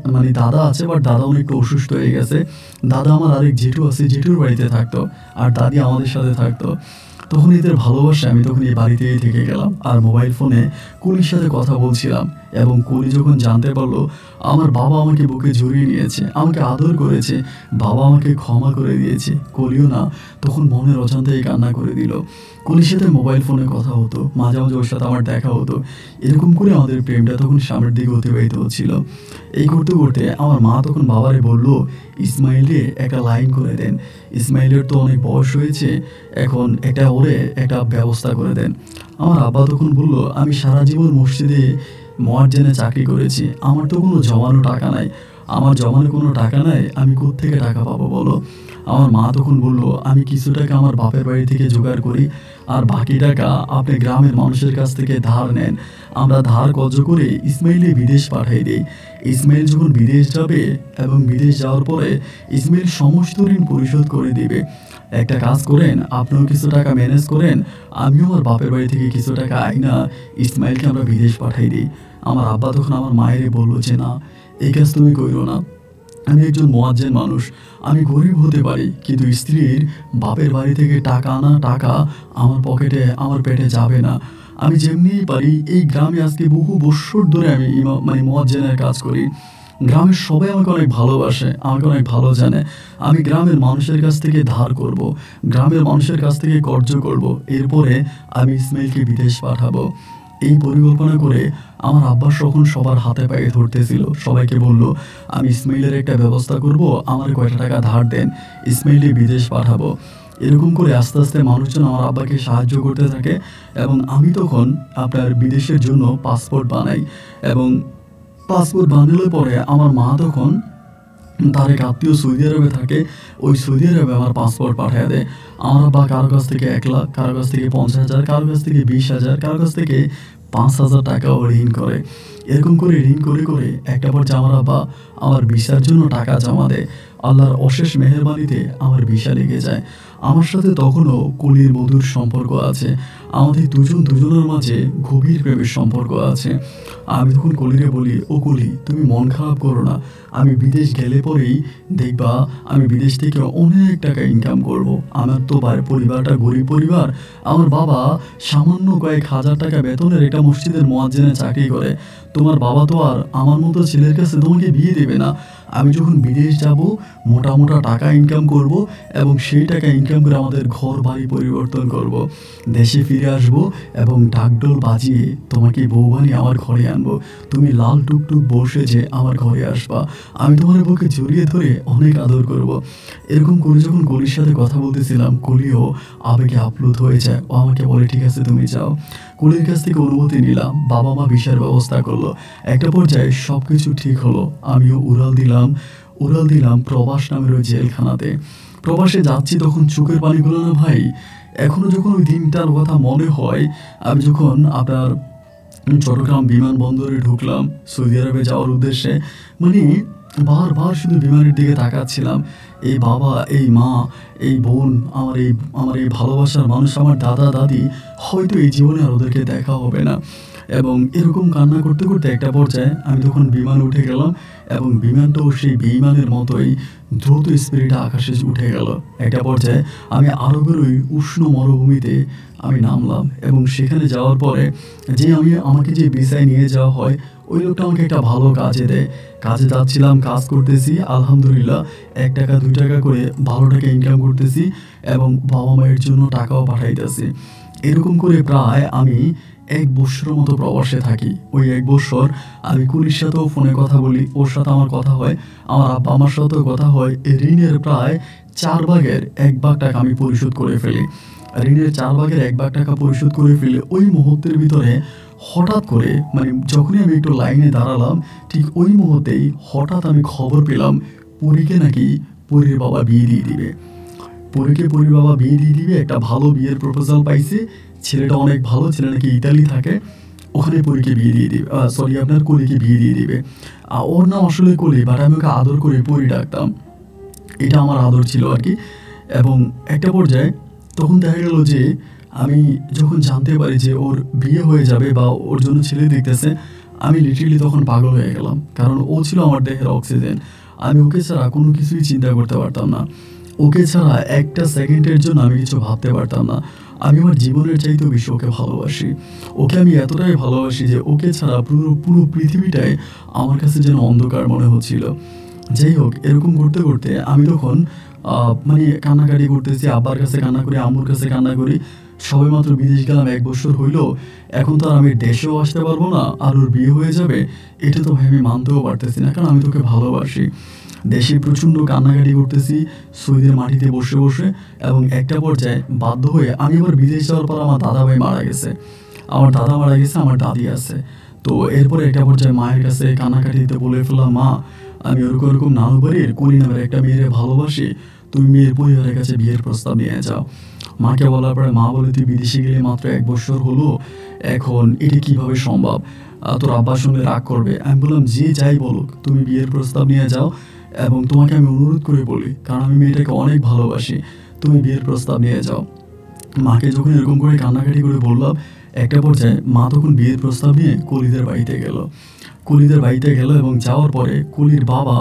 দাদা আছে, বাট দাদা অনেকটা অসুস্থ হয়ে গেছে। দাদা আমার আরেক জেঠু আছে, জেঠুর বাড়িতে থাকতো, আর দাদি আমাদের সাথে থাকতো। তখন এদের ভালোবাসা আমি তখন এই বাড়িতেই থেকে গেলাম। আর মোবাইল ফোনে কুলির সাথে কথা বলছিলাম। এবং কুলি যখন জানতে পারলো আমার বাবা আমাকে বুকে জড়িয়ে নিয়েছে, আমাকে আদর করেছে, বাবা আমাকে ক্ষমা করে দিয়েছে, কলিও না তখন মনের অজান্তেই কান্না করে দিল। কলির সাথে মোবাইল ফোনে কথা হতো, মাঝে মাঝে ওর সাথে আমার দেখা হতো। এরকম করে আমাদের প্রেমটা তখন সামনের দিকে অতিবাহিত হচ্ছিল। এই করতে করতে আমার মা তখন বাবারে বলল, ইসমাইলে একটা লাইন করে দেন, ইসমাইলের তো অনেক বয়স হয়েছে, এখন ওরে একটা ব্যবস্থা করে দেন। আমার আব্বা তখন বলল, আমি সারা জীবন মসজিদে মুয়াজ্জিনে চাকরি করেছি, আমার তো কোনো জমানো টাকা নাই, আমার জমানো কোনো টাকা নাই, আমি কোত্থেকে টাকা পাবো বলো? আমার মা তখন বলল, আমি কিছু টাকা আমার বাপের বাড়ি থেকে জোগাড় করি, আর বাকি টাকা আপনি গ্রামের মানুষের কাছ থেকে ধার নেন। আমরা ধার কর্জ করে ইসমাইলে বিদেশ পাঠাই দিই। ইসমাইল যখন বিদেশ যাবে এবং বিদেশ যাওয়ার পরে ইসমাইল সমস্ত ঋণ পরিশোধ করে দিবে। একটা কাজ করেন, আপনিও কিছু টাকা ম্যানেজ করেন, আমিও আমার বাপের বাড়ি থেকে কিছু টাকা আইনা ইসমাইলকে আমরা বিদেশ পাঠাই দিই। আমার আব্বা তখন আমার মায়েরে বললো যে, না, এই কাজ তুমি করো না, আমি একজন মুয়াজ্জিন মানুষ, আমি গরিব হতে পারি, কিন্তু স্ত্রীর বাপের বাড়ি থেকে টাকা আনা টাকা আমার পকেটে, আমার পেটে যাবে না। আমি যেমনিই পারি এই গ্রামে আজকে বহু বৎসর ধরে আমি মুয়াজ্জিনের কাজ করি। গ্রামের সবাই আমাকে অনেক ভালোবাসে, আমাকে অনেক ভালো জানে। আমি গ্রামের মানুষের কাছ থেকে ধার করব, গ্রামের মানুষের কাছ থেকে কর্জ করব, এরপরে আমি ইসমাইলকে বিদেশ পাঠাবো। এই পরিকল্পনা করে আমার আব্বা তখন সবার হাতে পায়ে ধরতেছিল, সবাইকে বলল, আমি ইসমাইলের একটা ব্যবস্থা করব, আমার কয়টা টাকা ধার দেন, ইসমাইলকে বিদেশ পাঠাবো। এরকম করে আস্তে আস্তে মানুষজন আমার আব্বাকে সাহায্য করতে থাকে। এবং আমি তখন আপনার বিদেশের জন্য পাসপোর্ট বানাই। এবং পাসপোর্ট বানানোর পরে আমার মা তখন তার এক আত্মীয় সৌদি আরবে থাকে, ওই সৌদি আরবে আমার পাসপোর্ট পাঠিয়ে দেয়। আমার আব্বা কারো কাছ থেকে 1 লাখ, কারো কাছ থেকে 50,000, কারো কাছ থেকে 20,000, কারো কাছ থেকে 5,000 টাকাও ঋণ করে। এরকম করে ঋণ করে করে একটা পর্যায়ে আমার আব্বা আমার ভিসার জন্য টাকা জমা দেয়। আল্লাহর অশেষ মেহেরবানিতে আমার ভিসা লেগে যায়। আমার সাথে তখনও কলির মধুর সম্পর্ক আছে, আমাদের দুজনের মাঝে গভীর প্রেমের সম্পর্ক আছে। আমি তখন কলিরে বলি, ও কলি, তুমি মন খারাপ করো না, আমি বিদেশ গেলে পরেই দেখবা আমি বিদেশ থেকে অনেক টাকা ইনকাম করব। আমার তো পরিবারটা গরিব পরিবার, আমার বাবা সামান্য কয়েক হাজার টাকা বেতনের একটা মসজিদের মুয়াজ্জিনে চাকরি করে। তোমার বাবা তো আর আমার মতো ছেলের কাছে তোমাকে বিয়ে দেবে না। আমি যখন বিদেশ যাব মোটা মোটা টাকা ইনকাম করব এবং সেই টাকা ইনকাম করে আমাদের ঘর বাড়ি পরিবর্তন করব, দেশে ফিরে আসব এবং ঢাকঢোল বাজিয়ে তোমাকে বউ বানিয়ে আমার ঘরে আনবো। তুমি লাল টুকটুক বসে যে আমার ঘরে আসবা, আমি তোমার বুকে জড়িয়ে ধরে অনেক আদর করব। এরকম করে যখন কলির সাথে কথা বলতেছিলাম, কলিও আবেগে আপ্লুত হয়ে যায়। ও আমাকে বলে ঠিক আছে তুমি যাও। কলির কাছ থেকে অনুমতি নিলাম, বাবা মা ভিসার ব্যবস্থা করলো। একটা পর্যায়ে সব কিছু ঠিক হলো, আমিও উড়াল দিলাম প্রবাস নামের ওই জেলখানাতে। প্রবাসে যাচ্ছি তখন চোখের পানিগুলো না ভাই, এখনো যখন ওই দিনটার কথা মনে হয়। আমি যখন আপনার চট্টগ্রাম বিমানবন্দরে ঢুকলাম সৌদি আরবে যাওয়ার উদ্দেশ্যে, মানে বারবার শুধু বিমানের দিকে তাকাচ্ছিলাম। এই বাবা, এই মা, এই বোন, আমার এই ভালোবাসার মানুষ, আমার দাদা দাদি, হয়তো এই জীবনে আর ওদেরকে দেখা হবে না। এবং এরকম কান্না করতে করতে একটা পর্যায়ে আমি তখন বিমান উঠে গেলাম এবং বিমানটাও সেই বিমানের মতোই দ্রুত স্পিডে আকাশে উঠে গেল। একটা পর্যায়ে আমি আরবের ওই উষ্ণ মরুভূমিতে আমি নামলাম এবং সেখানে যাওয়ার পরে আমাকে যে ভিসায় নিয়ে যাওয়া হয়, ওই লোকটা আমাকে একটা ভালো কাজে দেয়। কাজে যাচ্ছিলাম, কাজ করতেছি, আলহামদুলিল্লাহ 1 টাকা 2 টাকা করে ভালো টাকা ইনকাম করতেছি এবং বাবা মায়ের জন্য টাকাও পাঠাইতেছি। এরকম করে প্রায় আমি 1 বছরের মতো প্রবাসে থাকি। ওই 1 বছর আমি কুলির সাথেও ফোনে কথা বলি, ওর সাথে আমার কথা হয়, আমার আব্বা আমার সাথেও কথা হয়। এই ঋণের প্রায় 1/4 টাকা আমি পরিশোধ করে ফেলি। ঋণের 1/4 টাকা পরিশোধ করে ফেলে ওই মুহূর্তের ভিতরে হঠাৎ করে, মানে যখনই আমি একটু লাইনে দাঁড়ালাম, ঠিক ওই মুহূর্তেই হঠাৎ আমি খবর পেলাম পরীকে নাকি পরীর বাবা বিয়ে দিয়ে দিবে। পরীর বাবা বিয়ে দিয়ে দিবে, একটা ভালো বিয়ের প্রপোজাল পাইছে। ছেলেটা অনেক ভালো, ছেলে নাকি ইতালি থাকে, ওখানে পরীকে বিয়ে দিয়ে দিবে, সরি আপনার কলিকে বিয়ে দিয়ে দিবে। ওর নাম আসলে কলি, বাট আমি ওকে আদর করে পরী ডাকতাম, এটা আমার আদর ছিল আর কি। এবং একটা পর্যায়ে তখন দেখা গেল যে আমি যখন জানতে পারি যে ওর বিয়ে হয়ে যাবে বা ওর জন্য ছেলে দেখতেছে, আমি লিটারেলি তখন পাগল হয়ে গেলাম, কারণ ও ছিল আমার দেহের অক্সিজেন। আমি ওকে ছাড়া কোনো কিছুই চিন্তা করতে পারতাম না, ওকে ছাড়া একটা সেকেন্ডের জন্য আমি কিছু ভাবতে পারতাম না। আমি আমার জীবনের চাইতেও বেশি ওকে ভালোবাসি। ওকে আমি এতটাই ভালোবাসি যে ওকে ছাড়া পুরো পুরো পৃথিবীটাই আমার কাছে যেন অন্ধকার মনে হচ্ছিল। যাই হোক, এরকম করতে করতে আমি তখন মানে কান্নাকাটি করতেছি, আব্বার কাছে কান্না করি, আম্মুর কাছে কান্না করি। সবেমাত্র বিদেশ গেলাম, 1 বছর হইল, এখন তো আর আমি দেশেও আসতে পারবো না, আর ওর বিয়ে হয়ে যাবে, এটা তো ভাই আমি মানতেও পারতেছি না, কারণ আমি তোকে ভালোবাসি। দেশে প্রচণ্ড কান্নাকাটি করতেছি সৌদির মাটিতে বসে বসে। এবং একটা পর্যায়ে বাধ্য হয়ে আমি আবার বিদেশ যাওয়ার পর আমার দাদা ভাই মারা গেছে, আমার দাদা মারা গেছে, আমার দাদি আছে। তো এরপরে একটা পর্যায়ে মায়ের কাছে কান্নাকাটিতে বলে ফেললাম, মা আমি ওরকম ওরকম নানু বাড়ির কলি নামের একটা মেয়েরে ভালোবাসি, তুমি মেয়ের পরিবারের কাছে বিয়ের প্রস্তাব নিয়ে যাও। মাকে বলার পরে মা বলে, তুই বিদেশে গেলে মাত্র 1 বছর হলো, এখন এটা কিভাবে সম্ভব, তোর আব্বার সঙ্গে রাগ করবে। আমি বললাম, যে যাই বলুক তুমি বিয়ের প্রস্তাব নিয়ে যাও, এবং তোমাকে আমি অনুরোধ করে বলি, কারণ আমি মেয়েটাকে অনেক ভালোবাসি, তুমি বিয়ের প্রস্তাব নিয়ে যাও। মাকে যখন এরকম করে কান্নাকাটি করে বললাম, একটা পর্যায়ে মা তখন বিয়ের প্রস্তাব নিয়ে কলিদের বাড়িতে গেল এবং যাওয়ার পরে কলির বাবা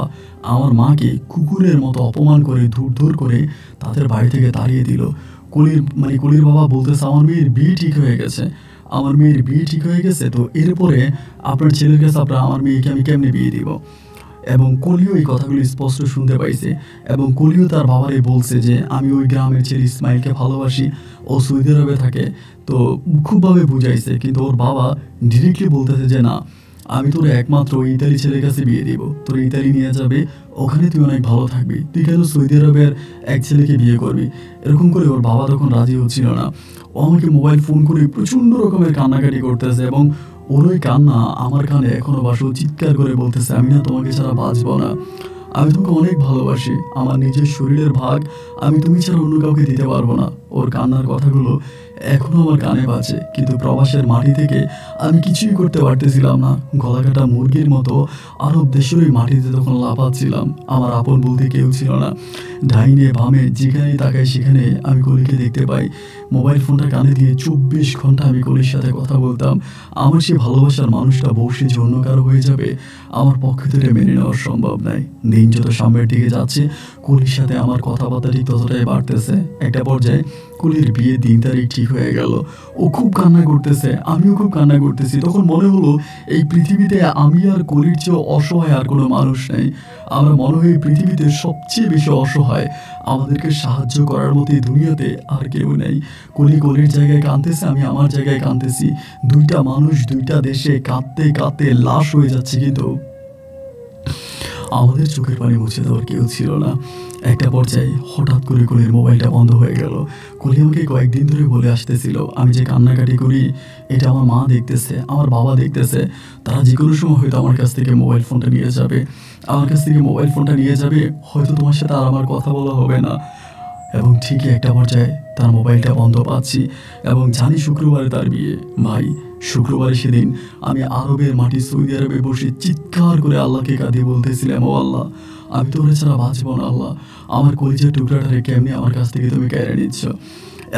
আমার মাকে কুকুরের মতো অপমান করে ধুর করে তাদের বাড়ি থেকে তাড়িয়ে দিল। কলির বাবা বলতেছে, আমার মেয়ের বিয়ে ঠিক হয়ে গেছে, তো এরপরে আপনার ছেলের কাছে আমার মেয়েকে আমি কেমনে বিয়ে দিব। এবং কলিও এই কথাগুলো স্পষ্ট শুনতে পাইছে এবং কলিও তার বাবারে বলছে যে আমি ওই গ্রামের ছেলে ইসমাইলকে ভালোবাসি, ও সৌদি আরবে থাকে। তো খুবভাবে বুঝাইছে, কিন্তু ওর বাবা ডিরেক্টলি বলতেছে যে না, আমি তোর একমাত্র ওই ইতালি ছেলের কাছে বিয়ে দিব, তোর ইতালি নিয়ে যাবে, ওখানে তুই অনেক ভালো থাকবি, তুই কেন সৌদি আরবের এক ছেলেকে বিয়ে করবি। এরকম করে ওর বাবা তখন রাজি হচ্ছিল না। ও আমাকে মোবাইল ফোন করে প্রচণ্ড রকমের কান্নাকাটি করতেছে এবং ওর ওই কান্না আমার কানে এখনো বাসো, চিৎকার করে বলতেছে, আমি না তোমাকে ছাড়া বাঁচবো না, আমি তোমাকে অনেক ভালোবাসি, আমার নিজের শরীরের ভাগ আমি তুমি ছাড়া অন্য কাউকে দিতে পারবো না। ওর কান্নার কথাগুলো এখনো আমার কানে বাজে, কিন্তু প্রবাসের মাটি থেকে আমি কিছুই করতে পারতেছিলাম না। গলাকাটা মুরগির মতো আরব দেশের ওই মাটিতে তখন লাফাচ্ছিলাম, আমার আপন বলতে কেউ ছিল না। ডাইনে বামে যেখানেই তাকাই সেখানে আমি কলিকে দেখতে পাই। মোবাইল ফোনটা কানে দিয়ে 24 ঘন্টা আমি কলির সাথে কথা বলতাম। আমার সেই ভালোবাসার মানুষটা বসে যে অন্য কারো হয়ে যাবে, আমার পক্ষে তো এটা মেনে নেওয়া সম্ভব নয়। দিন যত সামনের দিকে যাচ্ছে, কলির সাথে আমার কথাবার্তা ঠিক ততটাই বাড়তেছে। একটা পর্যায়ে কলির বিয়ের 3 তারিখ ঠিক ঠিক হয়ে গেল। ও খুব কান্না করতেছে, আমিও খুব কান্না করতেছি। তখন মনে হলো এই পৃথিবীতে আমি আর কলির চেয়েও অসহায় আর কোনো মানুষ নেই। আমার মনে হয় এই পৃথিবীতে সবচেয়ে বেশি অসহায়, আমাদেরকে সাহায্য করার মতো এই দুনিয়াতে আর কেউ নেই। কলি কলির জায়গায় কাঁদতেছে, আমি আমার জায়গায় কাঁদতেছি। দুইটা মানুষ দুইটা দেশে কাঁদতে কাঁদতে লাশ হয়ে যাচ্ছে, কিন্তু আমাদের চোখের পানি মুছে দেওয়ার কেউ ছিল না। একটা পর্যায়ে হঠাৎ করে কলির মোবাইলটা বন্ধ হয়ে গেল। কলি আমাকে কয়েকদিন ধরে বলে আসতেছিল আমি যে কান্নাকাটি করি এটা আমার মা দেখতেছে, আমার বাবা দেখতেছে, তারা যে কোনো সময় হয়তো আমার কাছ থেকে মোবাইল ফোনটা নিয়ে যাবে, আমার কাছ থেকে মোবাইল ফোনটা নিয়ে যাবে, হয়তো তোমার সাথে আর আমার কথা বলা হবে না। এবং ঠিকই একটা পর্যায়ে তার মোবাইলটা বন্ধ পাচ্ছি এবং জানি শুক্রবারে তার বিয়ে। ভাই, শুক্রবারে সেদিন আমি আরবের মাটি সৌদি আরবে বসে চিৎকার করে আল্লাহকে কাঁদিয়ে বলতেছিলাম, ও আল্লাহ, আমি তো ওরে ছাড়া বাঁচব না। আল্লাহ, আমার কলিজার টুকরাটারে কেমনি আমার কাছ থেকে তুমি কেড়ে নিচ্ছ।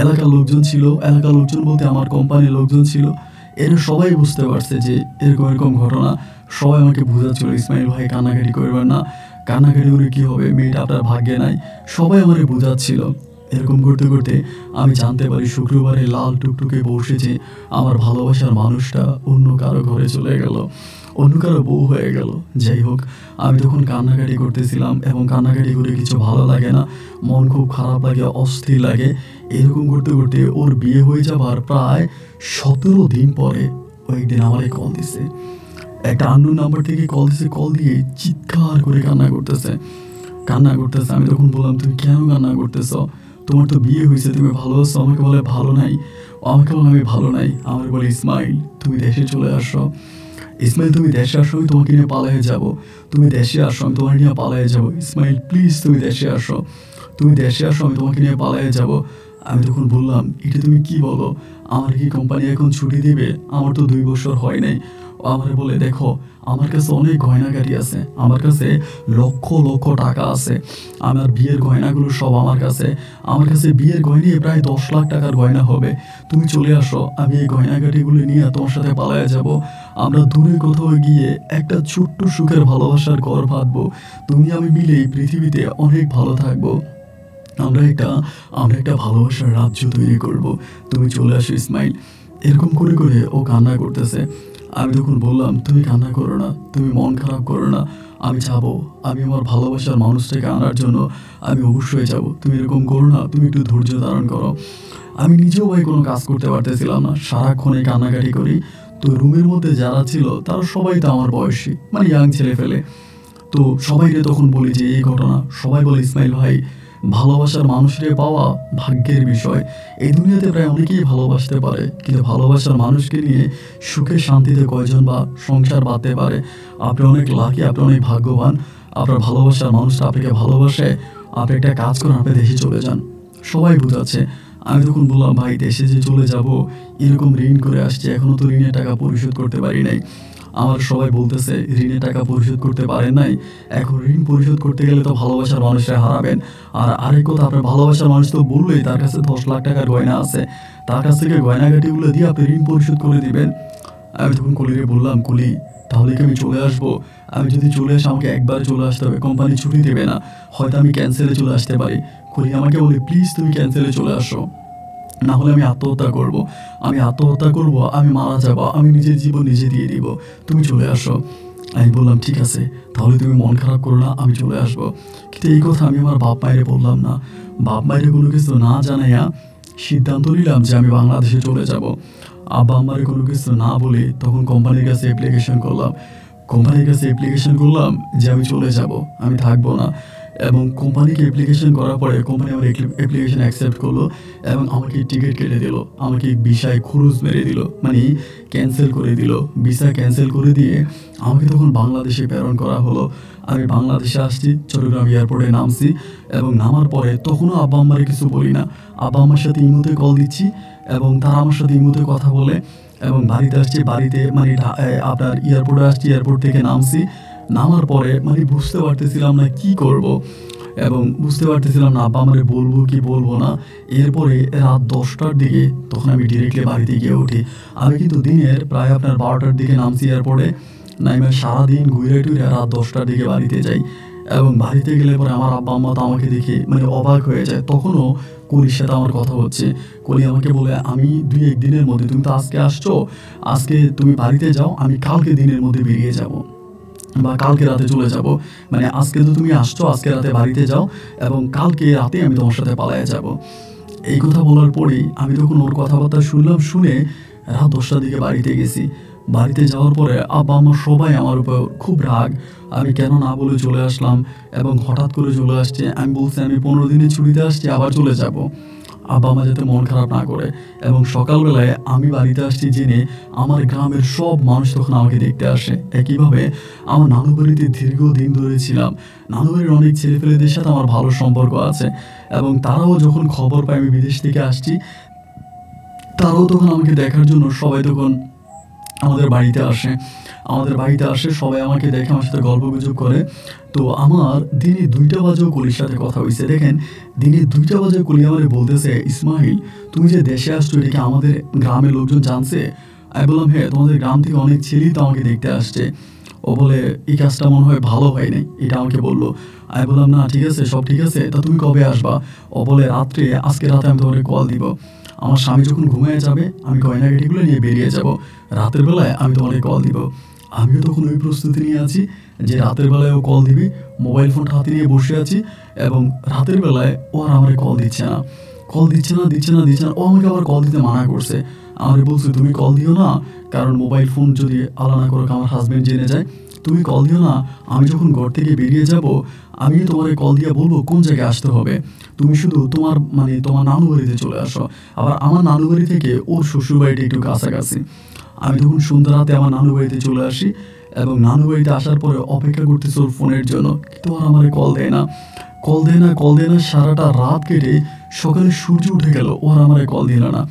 এলাকার লোকজন ছিল, এলাকার লোকজন বলতে আমার কোম্পানির লোকজন ছিল, এরা সবাই বুঝতে পারছে যে এরকম এরকম ঘটনা। সবাই আমাকে বোঝাচ্ছিল, ইসমাইল ভাই কান্নাকাটি করবেন না, কান্নাকাটি করে কী হবে, মেয়েটা আপনার ভাগ্যে নাই। সবাই আমাকে বোঝাচ্ছিল। এরকম করতে করতে আমি জানতে পারি শুক্রবারে লাল টুকটুকে বসেছে আমার ভালোবাসার মানুষটা অন্য কারো ঘরে চলে গেল, অন্য কারো বউ হয়ে গেল। যাই হোক, আমি তখন কান্নাকাটি করতেছিলাম এবং কান্নাকাটি করে কিছু ভালো লাগে না, মন খুব খারাপ লাগে, অস্থির লাগে। এরকম করতে করতে ওর বিয়ে হয়ে যাবার প্রায় 17 দিন পরে ও একদিন আমারে কল দিছে। একটা আননোন নাম্বার থেকে কল দিছে, কল দিয়ে চিৎকার করে কান্না করতেছে। আমি তখন বললাম, তুমি কেন কান্না করতেছ? তোমার তো বিয়ে হয়েছে, তুমি ভালো আছো? আমাকে বলে ভালো নাই। আমাকে বলে আমি ভালো নাই। আমার বলে, ইসমাইল তুমি দেশে চলে আসো, ইসমাইল তুমি দেশে আসো, আমি তোমাকে নিয়ে পালিয়ে যাব। তুমি দেশে আসো, আমি তোমার নিয়ে পালিয়ে যাব। ইসমাইল প্লিজ তুমি দেশে আসো, তুমি দেশে আসো, আমি তোমাকে নিয়ে পালিয়ে যাব। আমি তখন বললাম, এটা তুমি কি বলো? আমার কি কোম্পানি এখন ছুটি দিবে? আমার তো 2 বছর হয় নাই। ও আমার বলে, দেখো আমার কাছে অনেক গয়নাগাড়ি আছে, আমার কাছে লক্ষ লক্ষ টাকা আছে, আমার বিয়ের গয়নাগুলো সব আমার কাছে বিয়ের গয়না প্রায় 10 লাখ টাকার গয়না হবে। তুমি চলে আসো, আমি এই গয়নাগাড়িগুলো নিয়ে তোমার সাথে পালায়ে যাব। আমরা দূরে কোথাও গিয়ে একটা ছোট্ট সুখের ভালোবাসার ঘর বাঁধবো, তুমি আমি মিলে এই পৃথিবীতে অনেক ভালো থাকবো। আমরা একটা ভালোবাসার রাজ্য তৈরি করব। তুমি চলে আসো ইসমাইল। এরকম করে করে ও কান্না করতেছে। আমি তখন বললাম, তুমি কান্না করো না, তুমি মন খারাপ করো না, আমি যাবো, আমি আমার ভালোবাসার মানুষটাকে আনার জন্য আমি অবশ্যই যাব। তুমি এরকম করো না, তুমি একটু ধৈর্য ধারণ করো। আমি নিজেও ভাই কোনো কাজ করতে পারতেছিলাম না, সারাক্ষণে কান্নাকাটি করি। তো রুমের মধ্যে যারা ছিল তারা সবাই তো আমার বয়সী, মানে ইয়াং ছেলে ফেলে। তো সবাইকে তখন বলি যে এই ঘটনা। সবাই বলে, ইসমাইল ভাই, ভালোবাসার মানুষকে পাওয়া ভাগ্যের বিষয়। এই দুনিয়াতে প্রায় অনেকেই ভালোবাসতে পারে, কিন্তু ভালোবাসার মানুষকে নিয়ে সুখে শান্তিতে কয়জন বা সংসার বাঁধতে পারে? আপনি অনেক লাকি, আপনি অনেক ভাগ্যবান, আপনার ভালোবাসার মানুষটা আপনাকে ভালোবাসে। আপনি একটা কাজ করেন, আপনি দেশে চলে যান। সবাই বুঝাচ্ছে। আমি তখন বললাম, ভাই দেশে যে চলে যাব, এরকম ঋণ করে আসছে, এখনও তো ঋণের টাকা পরিশোধ করতে পারি নাই। আমার সবাই বলতেছে, ঋণের টাকা পরিশোধ করতে পারেন নাই, এখন ঋণ পরিশোধ করতে গেলে তো ভালোবাসার মানুষরা হারাবেন। আর আরেক কথা, আপনার ভালোবাসার মানুষ তো বললেই তার কাছে 10 লাখ টাকার গয়না আছে, তার কাছ থেকে গয়নাগাটিগুলো দিয়ে আপনি ঋণ পরিশোধ করে দিবেন। আমি তখন কলিরে বললাম, কলি তাহলে কি আমি চলে আসবো? আমি যদি চলে আসি, আমাকে একবারে চলে আসতে হবে, কোম্পানি ছুটি দেবে না, হয়তো আমি ক্যান্সেলে চলে আসতে পারি। কলি আমাকে বলে, প্লিজ তুমি ক্যান্সেলে চলে আসো, না হলে আমি আত্মহত্যা করব, আমি মারা যাব, আমি নিজের জীবন নিজে দিয়ে দিব, তুমি চলে আসো। আমি বললাম, ঠিক আছে, তাহলে তুমি মন খারাপ করো না, আমি চলে আসবো। কিন্তু এই কথা আমি আমার বাপ মায়েরে বললাম না। বাপ মায়েরে কোনো কিছু না জানাইয়া সিদ্ধান্ত নিলাম যে আমি বাংলাদেশে চলে যাব। আব্বা আমারে কোনো কিছু না বলে তখন কোম্পানির কাছে অ্যাপ্লিকেশন করলাম যে আমি চলে যাব, আমি থাকবো না। এবং কোম্পানিকে অ্যাপ্লিকেশন করার পরে কোম্পানি আমার অ্যাপ্লিকেশন অ্যাকসেপ্ট করলো এবং আমাকে টিকিট কেটে দিল, আমাকে ভিসায় খরচ মেরে দিল, মানে ক্যান্সেল করে দিল। ভিসা ক্যান্সেল করে দিয়ে আমাকে তখন বাংলাদেশে প্রেরণ করা হলো। আমি বাংলাদেশে আসছি, চট্টগ্রাম এয়ারপোর্টে নামছি এবং নামার পরে তখনও আব্বা আম্মারে কিছু বলি না। আব্বা আম্মার সাথে ইমোতে কল দিচ্ছি এবং তারা আমার সাথে ইমোতে কথা বলে এবং বাড়িতে আসছি, বাড়িতে মানে আপনার এয়ারপোর্টে আসছি, এয়ারপোর্ট থেকে নামার পরে মানে বুঝতে পারতেছিলাম না কি করব এবং বুঝতে পারতেছিলাম না আব্বা আমারে বলবো কি বলবো না। এরপরে রাত 10টার দিকে তখন আমি ডিরেক্টলি বাড়িতে গিয়ে উঠি। আমি কিন্তু দিনের প্রায় আপনার 12টার দিকে নামছি এয়ারপোর্টে, নাইমে সারাদিন ঘুরে টুরে রাত 10টার দিকে বাড়িতে যাই। এবং বাড়িতে গেলে পরে আমার আব্বা আম্মা তো আমাকে দেখে মানে অবাক হয়ে যায়। তখনও কলির সাথে আমার কথা হচ্ছে। কলি আমাকে বলে, আমি ২-১ দিনের মধ্যে, তুমি তো আজকে আসছো, আজকে তুমি বাড়িতে যাও, আমি কালকে দিনের মধ্যে বেরিয়ে যাব বা কালকে রাতে চলে যাব। মানে আজকে তো তুমি আসছো, আজকে রাতে বাড়িতে যাও এবং কালকে রাতে আমি তোমার সাথে পালায়ে যাব। এই কথা বলার পরেই আমি তখন ওর কথাবার্তা শুনলাম, শুনে রাত ১০টার দিকে বাড়িতে গেছি। বাড়িতে যাওয়ার পরে আব্বা আম্মা সবাই আমার উপর খুব রাগ, আমি কেন না বলে চলে আসলাম এবং হঠাৎ করে চলে আসছে। আমি বলছি আমি ১৫ দিনের ছুটিতে আসছি, আবার চলে যাব। আব্বা মা যাতে মন খারাপ না করে। এবং সকালবেলায় আমি বাড়িতে আসছি জেনে আমার গ্রামের সব মানুষ তখন আমাকে দেখতে আসে। একইভাবে আমার নানু বাড়িতে দীর্ঘদিন ধরে ছিলাম। নানু বাড়ির অনেক ছেলেপেলেদের সাথে আমার ভালো সম্পর্ক আছে এবং তারাও যখন খবর পায় আমি বিদেশ থেকে আসছি, তারাও তখন আমাকে দেখার জন্য সবাই তখন আমাদের বাড়িতে আসে। আমাদের বাড়িতে আসে, সবাই আমাকে দেখে, আমার সাথে গল্পগুজব করে। তো আমার দিনে ২টা বাজেও কলির সাথে কথা হইছে। দেখেন, দিনে ২টা বাজেও কলি আমারে বলতেছে, ইসমাইল তুমি যে দেশে আসছো এটা কি আমাদের গ্রামের লোকজন জানছে? আমি বললাম, হ্যাঁ, তোমাদের গ্রাম থেকে অনেক ছেলেই তো আমাকে দেখতে আসছে। ও বলে, এই কাজটা মনে হয় ভালো হয় নাই, এটা আমাকে বললো। আমি বললাম, না ঠিক আছে, সব ঠিক আছে, তা তুমি কবে আসবা? ও বলে, রাত্রে, আজকে রাতে আমি তোমাকে কল দিব। আমার স্বামী যখন ঘুমিয়ে যাবে আমি গয়নাগাটিগুলো নিয়ে বেরিয়ে যাব, রাতের বেলায় আমি তোমাকে কল দিব। আমিও তখন ওই প্রস্তুতি নিয়ে আছি যে রাতের বেলায় ও কল দিবে। মোবাইল ফোনটা হাতে নিয়ে বসে আছি এবং রাতের বেলায় ও আর আমার কল দিচ্ছে না, কল দিচ্ছে না, দিচ্ছে না, দিচ্ছে না। ও আমাকে আবার কল দিতে মানা করছে। আমারে বলছে, তুমি কল দিও না, কারণ মোবাইল ফোন যদি আলাদা না করে আমার হাজব্যান্ড জেনে যায়। তুমি কল দিও না, আমি যখন ঘর থেকে বেরিয়ে যাব আমি তোমার কল দিয়ে বলবো কোন জায়গায় আসতে হবে। তুমি শুধু তোমার নানু বাড়িতে চলে আসো। আবার আমার নানু বাড়ি থেকে ওর শ্বশুর বাড়িটা একটু কাছাকাছি। আমি তখন সন্ধ্যা রাতে আমার নানু বাড়িতে চলে আসি এবং নানু বাড়িতে আসার পরে অপেক্ষা করতেছে ওর ফোনের জন্য, কিন্তু আর আমার কল দেয় না, কল দেয় না, কল দেয় না। সারাটা রাত কেটে সকালে সূর্য উঠে গেল, ওর আমার কল দিল না।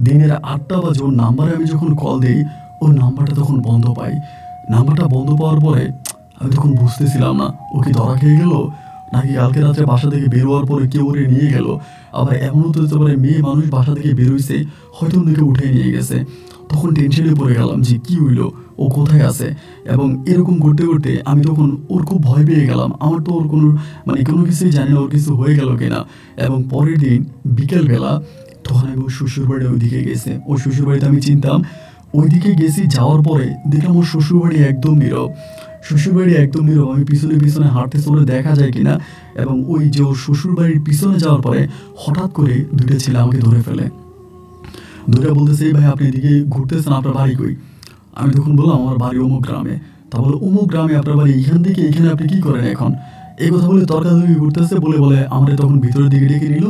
দিনের ৮টা বাজে ওর নাম্বারে আমি যখন কল দিই, ওর নাম্বারটা তখন বন্ধ পাই। নাম্বারটা বন্ধ পাওয়ার পরে আমি তখন বুঝতেছিলাম না ও কি ধরা খেয়ে গেল, নাকি কালকে রাত্রে বাসা থেকে বেরোয়ার পরে কেউ ওরে নিয়ে গেল। আবার এমনও তো হতে পারে মেয়ে মানুষ বাসা থেকে বেরোইছে, হয়তো অন্যকে উঠে নিয়ে গেছে। তখন টেনশনে পড়ে গেলাম যে কী হইলো, ও কোথায় আছে। এবং এরকম করতে করতে আমি তখন ওর খুব ভয় পেয়ে গেলাম। আমার তো ওর কোনো কিছুই জানি না ওর কিছু হয়ে গেল কিনা। এবং পরের দিন বিকেলবেলা তখন আমি ওর শ্বশুরবাড়ি ওইদিকে গেছে, ওর শ্বশুরবাড়িতে আমি চিনতাম। ওইদিকে গেছি, যাওয়ার পরে দেখলাম ওর শ্বশুরবাড়ি একদম নীরব, শ্বশুরবাড়ি একদম নীরব। আমি পিছনে পিছনে হাঁটতেছি ওরে দেখা যায় কিনা। এবং ওই যে ওর শ্বশুরবাড়ির পিছনে যাওয়ার পরে হঠাৎ করে 2টা ছেলে আমাকে ধরে ফেলে। ধরে বলতেছে, এই ভাই আপনি এদিকে ঘুরতেছেন, আপনার বাড়ি কই? আমি তখন বললাম, আমার বাড়ি অমুক গ্রামে। তা বলে, অমুক গ্রামে আপনার বাড়ি, এইখান থেকে এইখানে আপনি কি করেন এখন? এই কথা বলে তর্কাতর্কি ঘুরতেছে, বলে বলে আমরা তখন ভিতরের দিকে ডেকে নিল।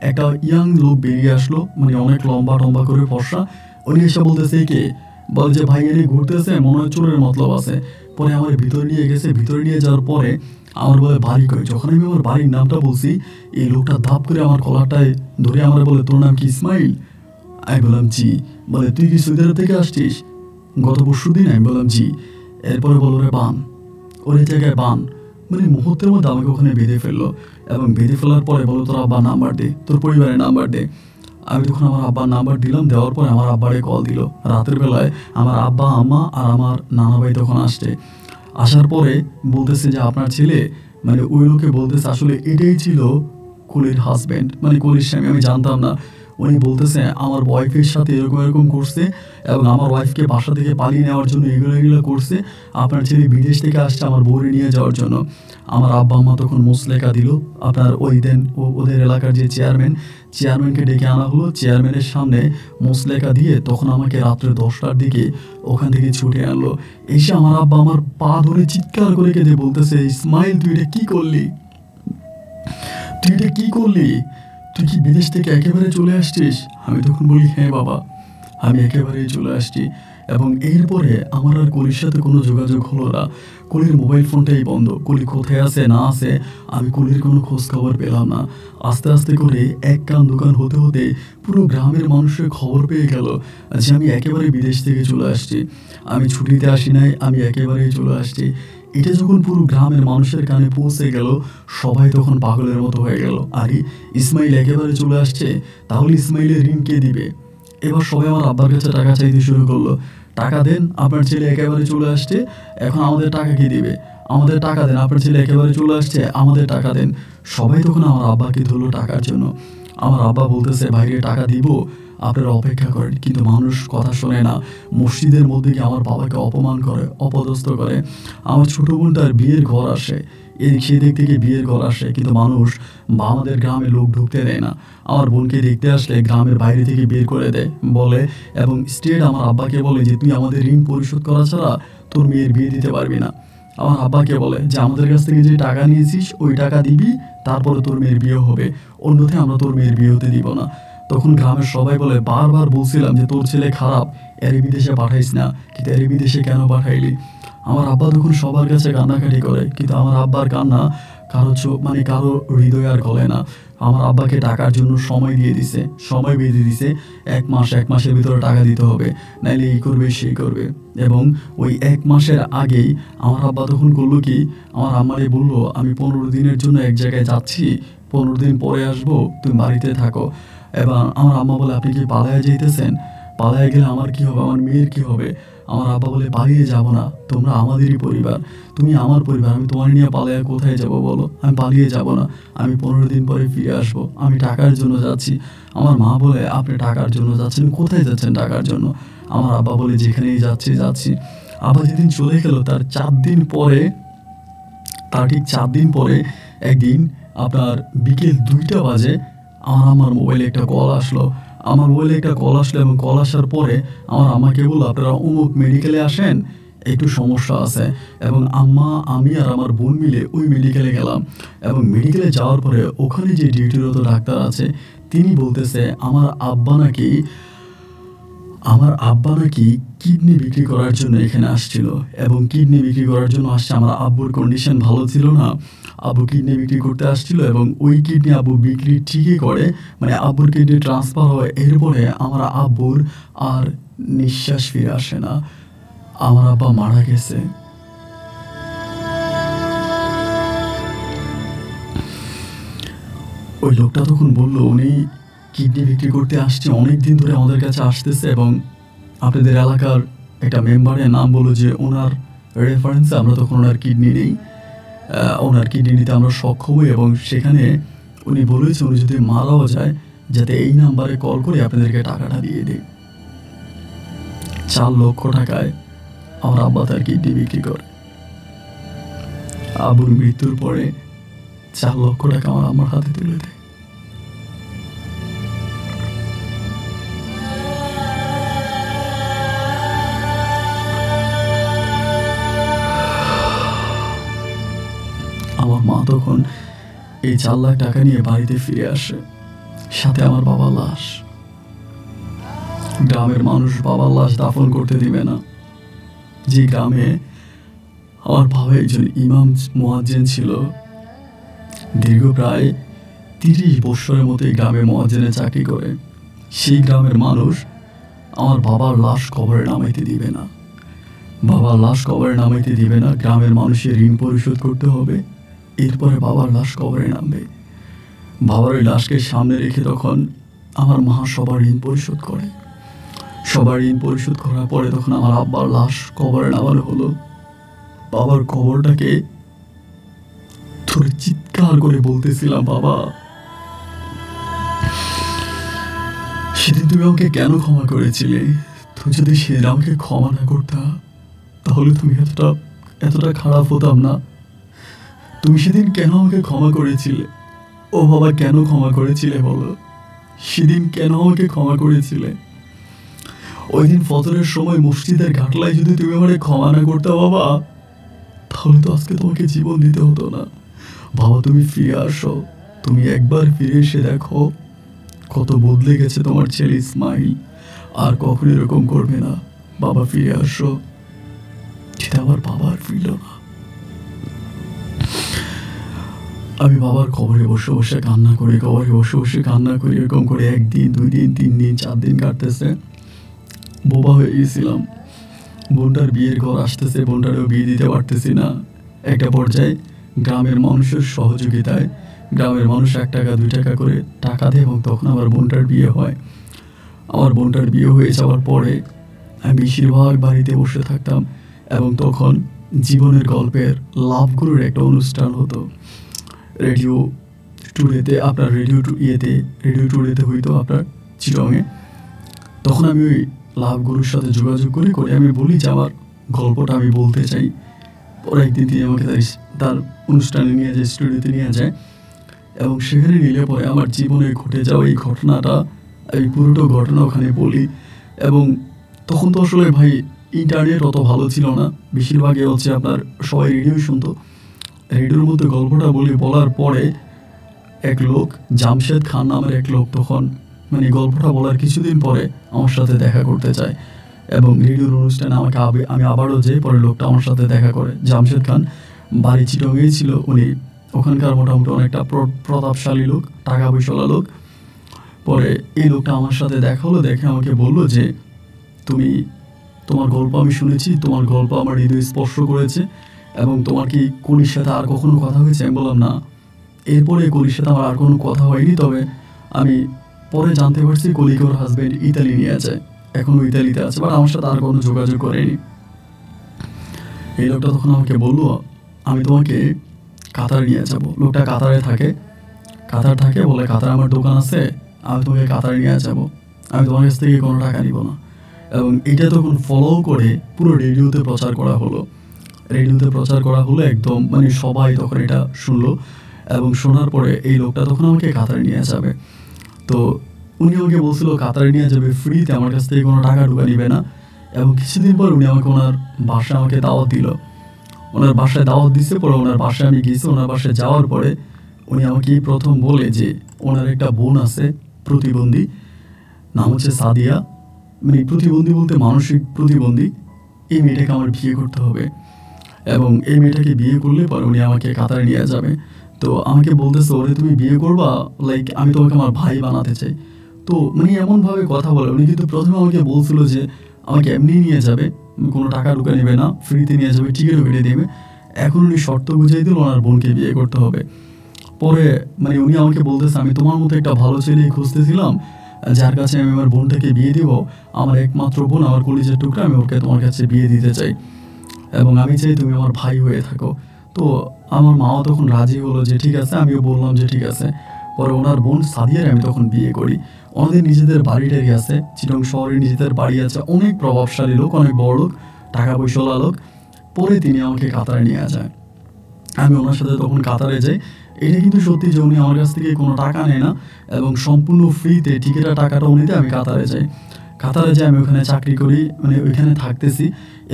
একটা ইয়াং লোক বেরিয়ে আসলো, মানে অনেক লম্বা টম্বা করে ফর্সা। উনি এসে বলতেছে, কে? বলে যে, ভাই এনে ঘুরতেছে, মনে হয় চোরের মতলব আছে। পরে আমার ভিতরে নিয়ে গেছে, ভিতরে নিয়ে যাওয়ার পরে আমার বলে, বাড়ি কই? যখন আমি আমার বাড়ির নামটা বলছি, এই লোকটা ধাপ করে আমার কলারটায় ধরে আমার বলে, তোর নাম কি ইসমাইল? আমি বললাম, জি। বলে, তুই কি সৌদি আরব থেকে আসছিস গত পরশুদিন? আমি বললাম, জি। এরপরে বলো, রে বান, ওর এই জায়গায় বান। মানে মুহূর্তের মধ্যে আমাকে ওখানে বেঁধে ফেললো এবং বেঁধে ফেলার পরে বলো, তোর আব্বার নাম্বার দে, তোর পরিবারের নাম্বার দে। আমি তখন আমার আব্বার নাম্বার দিলাম, দেওয়ার পরে আমার আব্বারে কল দিল। রাতের বেলায় আমার আব্বা আম্মা আর আমার নানা ভাই তখন আসছে। আসার পরে বলতেছে যে, আপনার ছেলে, মানে ওই লোকে বলতেছে আসলে এটাই ছিল কলির হাজব্যান্ড, মানে কলির স্বামী। আমি জানতাম না। উনি বলতেছে আমার ওয়াইফের সাথে এরকম এরকম করছে এবং আমার ওয়াইফকে বাসা থেকে পালিয়ে নেওয়ার জন্য এগুলো এগুলো করছে। আপনার ছেলে বিদেশ থেকে আসছে আমার বউরে নিয়ে যাওয়ার জন্য। আমার আব্বা আম্মা তখন মুসলেকা দিল। আপনার ওই দেন ওদের এলাকার যে চেয়ারম্যানকে ডেকে আনা হলো। চেয়ারম্যানের সামনে মুসলেকা দিয়ে তখন আমাকে রাত্রে 10টার দিকে ওখান থেকে ছুটে আনলো। এসে আমার আব্বা আমার পা ধরে চিৎকার করে কেঁদে বলতেছে, ইসমাইল তুই এটা কী করলি? তুই এটা কী করলি? তুই কি বিদেশ থেকে একেবারে চলে আসছিস? আমি তখন বলি, হ্যাঁ বাবা, আমি একেবারেই চলে আসছি। এবং এরপরে আমার আর কলির সাথে কোনো যোগাযোগ হলো না। কলির মোবাইল ফোনটাই বন্ধ। কলি কোথায় আছে না আছে আমি কলির কোনো খোঁজ খবর পেলাম না। আস্তে আস্তে করে এক কান দোকান হতে হতে পুরো গ্রামের মানুষের খবর পেয়ে গেল যে আমি একেবারে বিদেশ থেকে চলে আসছি। আমি ছুটিতে আসি নাই, আমি একেবারেই চলে আসছি। এটা যখন পুরো গ্রামের মানুষের কানে পৌঁছে গেল, সবাই তখন পাগলের মতো হয়ে গেল। আরে ইসমাইল একেবারে চলে আসছে, তাহলে ইসমাইলের ঋণ কে দিবে? এবার সবাই আমার আব্বার কাছে টাকা চাইতে শুরু করলো। টাকা দেন, আপনার ছেলে একেবারে চলে আসছে, এখন আমাদের টাকা কে দিবে? আমাদের টাকা দেন, আপনার ছেলে একেবারে চলে আসছে, আমাদের টাকা দেন। সবাই তখন আমার আব্বাকে ধরলো টাকার জন্য। আমার আব্বা বলতেছে, বাইরে টাকা দিব, আপনারা অপেক্ষা করেন। কিন্তু মানুষ কথা শোনে না। মসজিদের মধ্যে গিয়ে আমার বাবাকে অপমান করে, অপদস্থ করে। আমার ছোটো বোনটার বিয়ের ঘর আসে, সেই দিক থেকে বিয়ের ঘর আসে, কিন্তু মানুষ বা আমাদের গ্রামে লোক ঢুকতে দেয় না। আমার বোনকে দেখতে আসলে গ্রামের বাইরে থেকে বের করে দেয় বলে, এবং স্টেট আমার আব্বাকে বলে যে তুই আমাদের ঋণ পরিশোধ করা ছাড়া তোর মেয়ের বিয়ে দিতে পারবি না। আমার আব্বাকে বলে যে আমাদের কাছ থেকে যে টাকা নিয়েছিস ওই টাকা দিবি, তারপরে তোর মেয়ের বিয়ে হবে, অন্যথায় আমরা তোর মেয়ের বিয়ে হতে দিব না। তখন গ্রামের সবাই বলে, বারবার বলছিলাম যে তোর ছেলে খারাপ, এর বিদেশে পাঠাইস না, কিন্তু এর বিদেশে কেন পাঠাইলি? আমার আব্বা তখন সবার কাছে কান্নাকাটি করে, কিন্তু আমার আব্বার কান্না কারো কারো হৃদয় আর গলে না। আমার আব্বাকে টাকার জন্য সময় দিয়ে দিছে, সময় বেঁধে দিছে, 1 মাস, 1 মাসের ভিতরে টাকা দিতে হবে, নাইলে এই করবে সেই করবে। এবং ওই 1 মাসের আগেই আমার আব্বা তখন করলো কি, আমার আম্মারে বললো আমি 15 দিনের জন্য এক জায়গায় যাচ্ছি, 15 দিন পরে আসবো, তুমি বাড়িতে থাকো। এবার আমার আম্মা বলে, আপনি কি পালায়া যাইতেছেন? পালায়া গেলে আমার কি হবে, আমার মেয়ের কি হবে? আমার আব্বা বলে, পালিয়ে যাব না, তোমরা আমাদেরই পরিবার, তুমি আমার পরিবার, আমি তোমার নিয়ে পালায়া কোথায় যাব বলো? আমি পালিয়ে যাব না, আমি 15 দিন পরে ফিরে আসবো, আমি টাকার জন্য যাচ্ছি। আমার মা বলে, আপনি টাকার জন্য যাচ্ছেন? কোথায় যাচ্ছেন টাকার জন্য? আমার আব্বা বলে, যেখানেই যাচ্ছি। আব্বা যেদিন চলে গেল তার 4 দিন পরে, তার ঠিক 4 দিন পরে একদিন আপনার বিকেল 2টা বাজে আমার মোবাইলে একটা কল আসলো। আমার মোবাইলে একটা কল আসলো, এবং কল আসার পরে আমার আম্মাকে বললো, আপনারা অমুক মেডিকেলে আসেন, একটু সমস্যা আছে। এবং আম্মা, আমি আর আমার বোন মিলে ওই মেডিকেলে গেলাম। এবং মেডিকেলে যাওয়ার পরে ওখানে যে ডিউটিরত ডাক্তার আছে তিনি বলতেছে, আমার আব্বা নাকি কিডনি বিক্রি করার জন্য এখানে আসছিল, এবং কিডনি বিক্রি করার জন্য আসছে। আমার আব্বুর কন্ডিশন ভালো ছিল না, আব্বু কিডনি বিক্রি করতে আসছিল, এবং ওই কিডনি আব্বু বিক্রি ঠিকই করে, আব্বুর কিডনি ট্রান্সফার হয়। এরপরে আমার আব্বুর আর নিঃশ্বাস ফিরে আসে না, আমার আব্বা মারা গেছে। ওই লোকটা তখন বলল, উনি কিডনি বিক্রি করতে আসছে, অনেক দিন ধরে আমাদের কাছে আসতেছে, এবং আপনাদের এলাকার একটা মেম্বারের নাম বললো যে ওনার রেফারেন্সে আমরা তখন ওনার কিডনি নেই, ওনার কিডনি নিতে আমরা সক্ষম হই, এবং সেখানে উনি বলেছে উনি যদি মারাও যায় যাতে এই নাম্বারে কল করে আপনাদেরকে টাকাটা দিয়ে দেয়। 4 লক্ষ টাকায় আমার আব্বা তার কিডনি বিক্রি করে। আব্বুর মৃত্যুর পরে 4 লক্ষ টাকা আমার আম্মার হাতে তুলে দেয়। আমার মা তখন এই 4 লাখ টাকা নিয়ে বাড়িতে ফিরে আসে, সাথে আমার বাবার লাশ। গ্রামের মানুষ বাবার লাশ দাফন করতে দিবে না। যে গ্রামে আমার বাবা একজন ইমাম মুয়াজ্জিন ছিল, দীর্ঘ প্রায় 30 বছরের মতো এই গ্রামে মুয়াজ্জিনে চাকরি করে, সেই গ্রামের মানুষ আমার বাবার লাশ কবরে নামাইতে দিবে না। বাবার লাশ কবরে নামাইতে দিবে না, গ্রামের মানুষের ঋণ পরিশোধ করতে হবে, এরপরে বাবার লাশ কবরে নামবে। বাবার ওই লাশকে সামনে রেখে তখন আমার মা সবার ঋণ পরিশোধ করে। সবার ঋণ পরিশোধ করার পরে তখন আমার আব্বার লাশ কবরে নামানো হলো। বাবার কবরটাকে ধরে চিৎকার করে বলতেছিলাম, বাবা, সেদিন তুমি আমাকে কেন ক্ষমা করেছিলে? তুমি যদি সেদিন আমাকে ক্ষমা না করতা তাহলে তুমি এতটা খারাপ হতাম না। তুমি সেদিন কেন আমাকে ক্ষমা করেছিলে? ও বাবা, কেন ক্ষমা করেছিলে বলো? সেদিন কেন আমাকে ক্ষমা করেছিলে? ওই দিন ফজরের সময় মসজিদের ঘাটলায় যদি তুমি আমাকে ক্ষমা না করতে বাবা, তাহলে তো আজকে তোমাকে জীবন দিতে হতো না। বাবা, তুমি ফিরে আসো, তুমি একবার ফিরে এসে দেখো কত বদলে গেছে তোমার ছেলে ইসমাইল, আর কখনো এরকম করবে না। বাবা, ফিরে আসো। সেটা আমার বাবার ফিরল না। আমি বাবার কবরে বসে বসে কান্না করি, এরকম করে 1 দিন 2 দিন 3 দিন 4 দিন কাটতেছে। বোবা হয়ে গেছিলাম। বোনটার বিয়ের ঘর আসতেছে, বোনটারও বিয়ে দিতে পারতেছি না। একটা পর্যায়ে গ্রামের মানুষের সহযোগিতায় গ্রামের মানুষ 1 টাকা 2 টাকা করে টাকা দেয়, এবং তখন আমার বোনটার বিয়ে হয়। আমার বোনটার বিয়ে হয়ে যাওয়ার পরে আমি বেশিরভাগ বাড়িতে বসে থাকতাম, এবং তখন জীবনের গল্পের লাভগুলোর একটা অনুষ্ঠান হতো রেডিও টুডেতে। আপনার রেডিও টুডেতে হইতো আপনার চিটংয়ে। তখন আমি ওই লাভগুলোর সাথে যোগাযোগ করে আমি বলি যে আমার গল্পটা আমি বলতে চাই। পরে একদিন তিনি আমাকে তার অনুষ্ঠানে নিয়ে যায়, স্টুডিওতে নিয়ে যায়, এবং সেখানে নিলে পরে আমার জীবনে ঘটে যাওয়া এই ঘটনাটা, এই পুরোটা ঘটনা ওখানে বলি। এবং তখন তো আসলে ভাই ইন্টারনেট অত ভালো ছিল না, বেশিরভাগই হচ্ছে আপনার সবাই রেডিওই শুনতো। রেডিওর মধ্যে গল্পটা বলার পরে এক লোক, জামশেদ খান নামের এক লোক, তখন মানে গল্পটা বলার কিছুদিন পরে আমার সাথে দেখা করতে চায়। এবং রেডিওর অনুষ্ঠানে আমি আবারও যাই, পরে লোকটা আমার সাথে দেখা করে। জামশেদ খান বাড়ি চিটংয়েই ছিল, উনি ওখানকার মোটামুটি অনেকটা প্রতাপশালী লোক, টাকা পয়সাওয়ালা লোক। পরে এই লোকটা আমার সাথে দেখা হলো, দেখে আমাকে বললো যে তোমার গল্প আমি শুনেছি, তোমার গল্প আমার হৃদয় স্পর্শ করেছে, এবং তোমার কি কলির সাথে আর কখনো কথা হয়েছে? আমি বললাম না। এরপরে কলির সাথে আমার আর কোনো কথা হয়নি, তবে আমি পরে জানতে পারছি কলিকে ওর হাজব্যান্ড ইতালি নিয়ে যায়, এখনও ইতালিতে আছে, বাট আমার সাথে আর কোনো যোগাযোগ করেনি। এই লোকটা তখন আমাকে বললো আমি তোমাকে কাতার নিয়ে যাব। লোকটা কাতার থাকে, বলে কাতারে আমার দোকান আছে, আমি তোমাকে কাতারে নিয়ে যাব, আমি তোমার কাছ থেকে কোনো টাকা নিব না। এবং এটা তখন ফলো করে পুরো রেডিওতে প্রচার করা হলো একদম, মানে সবাই তখন এটা শুনলো। এবং শোনার পরে এই লোকটা তখন আমাকে কাতারে নিয়ে যাবে। তো উনি আমাকে বলছিল কাতারে নিয়ে যাবে ফ্রিতে, আমার কাছ থেকে কোনো টাকা টুকা নিবে না। এবং কিছুদিন পর উনি ওনার বাসায় আমাকে দাওয়াত দিল। ওনার বাসায় দাওয়াত দিচ্ছে, পরে ওনার বাসায় আমি গেছি। ওনার বাসায় যাওয়ার পরে উনি আমাকে প্রথম বলে যে ওনার একটা বোন আছে প্রতিবন্ধী, নাম হচ্ছে সাদিয়া। মানে প্রতিবন্ধী বলতে মানসিক প্রতিবন্ধী। এই মেয়েটাকে আমার বিয়ে করতে হবে, এবং এই মেয়েটাকে বিয়ে করলে পরে উনি আমাকে কাতারে নিয়ে যাবে। তো আমাকে বলতেছে ওরে তুমি বিয়ে করবা, লাইক আমি তোমাকে আমার ভাই বানাতে চাই। তো মানে এমনভাবে কথা বলে। উনি কিন্তু প্রথমে আমাকে বলছিল যে আমাকে এমনি নিয়ে যাবে, কোনো টাকা টুকা নেবে না, ফ্রিতে নিয়ে যাবে, টিকিটও কেটে দেবে। এখন উনি শর্ত বুঝাই দিল ওনার বোনকে বিয়ে করতে হবে। পরে মানে উনি আমাকে বলতেছে আমি তোমার মতো একটা ভালো ছেলে খুঁজতেছিলাম, যার কাছে আমি আমার বোনটাকে বিয়ে দিব। আমার একমাত্র বোন, আমার কলিজার টুকরা, আমি ওকে তোমার কাছে বিয়ে দিতে চাই, এবং আমি চাই তুমি আমার ভাই হয়ে থাকো। তো আমার মাও তখন রাজি হলো যে ঠিক আছে, আমিও বললাম যে ঠিক আছে। পরে ওনার বোন সাদিয়ার আমি তখন বিয়ে করি। ওনাদের নিজেদের বাড়িটারি আছে, চিটং শহরে নিজেদের বাড়ি আছে, অনেক প্রভাবশালী লোক, অনেক বড় লোক, টাকা পয়সাওয়ালা লোক। পরে তিনি আমাকে কাতারে নিয়ে যায়, আমি ওনার সাথে তখন কাতারে যাই। এটা কিন্তু সত্যি যে উনি আমার কাছ থেকে কোনো টাকা নেয় না, এবং সম্পূর্ণ ফ্রিতে টিকিটের টাকাটা উনি দিয়ে আমি কাতারে যাই। আমি ওখানে চাকরি করি, মানে ওইখানে থাকতেছি।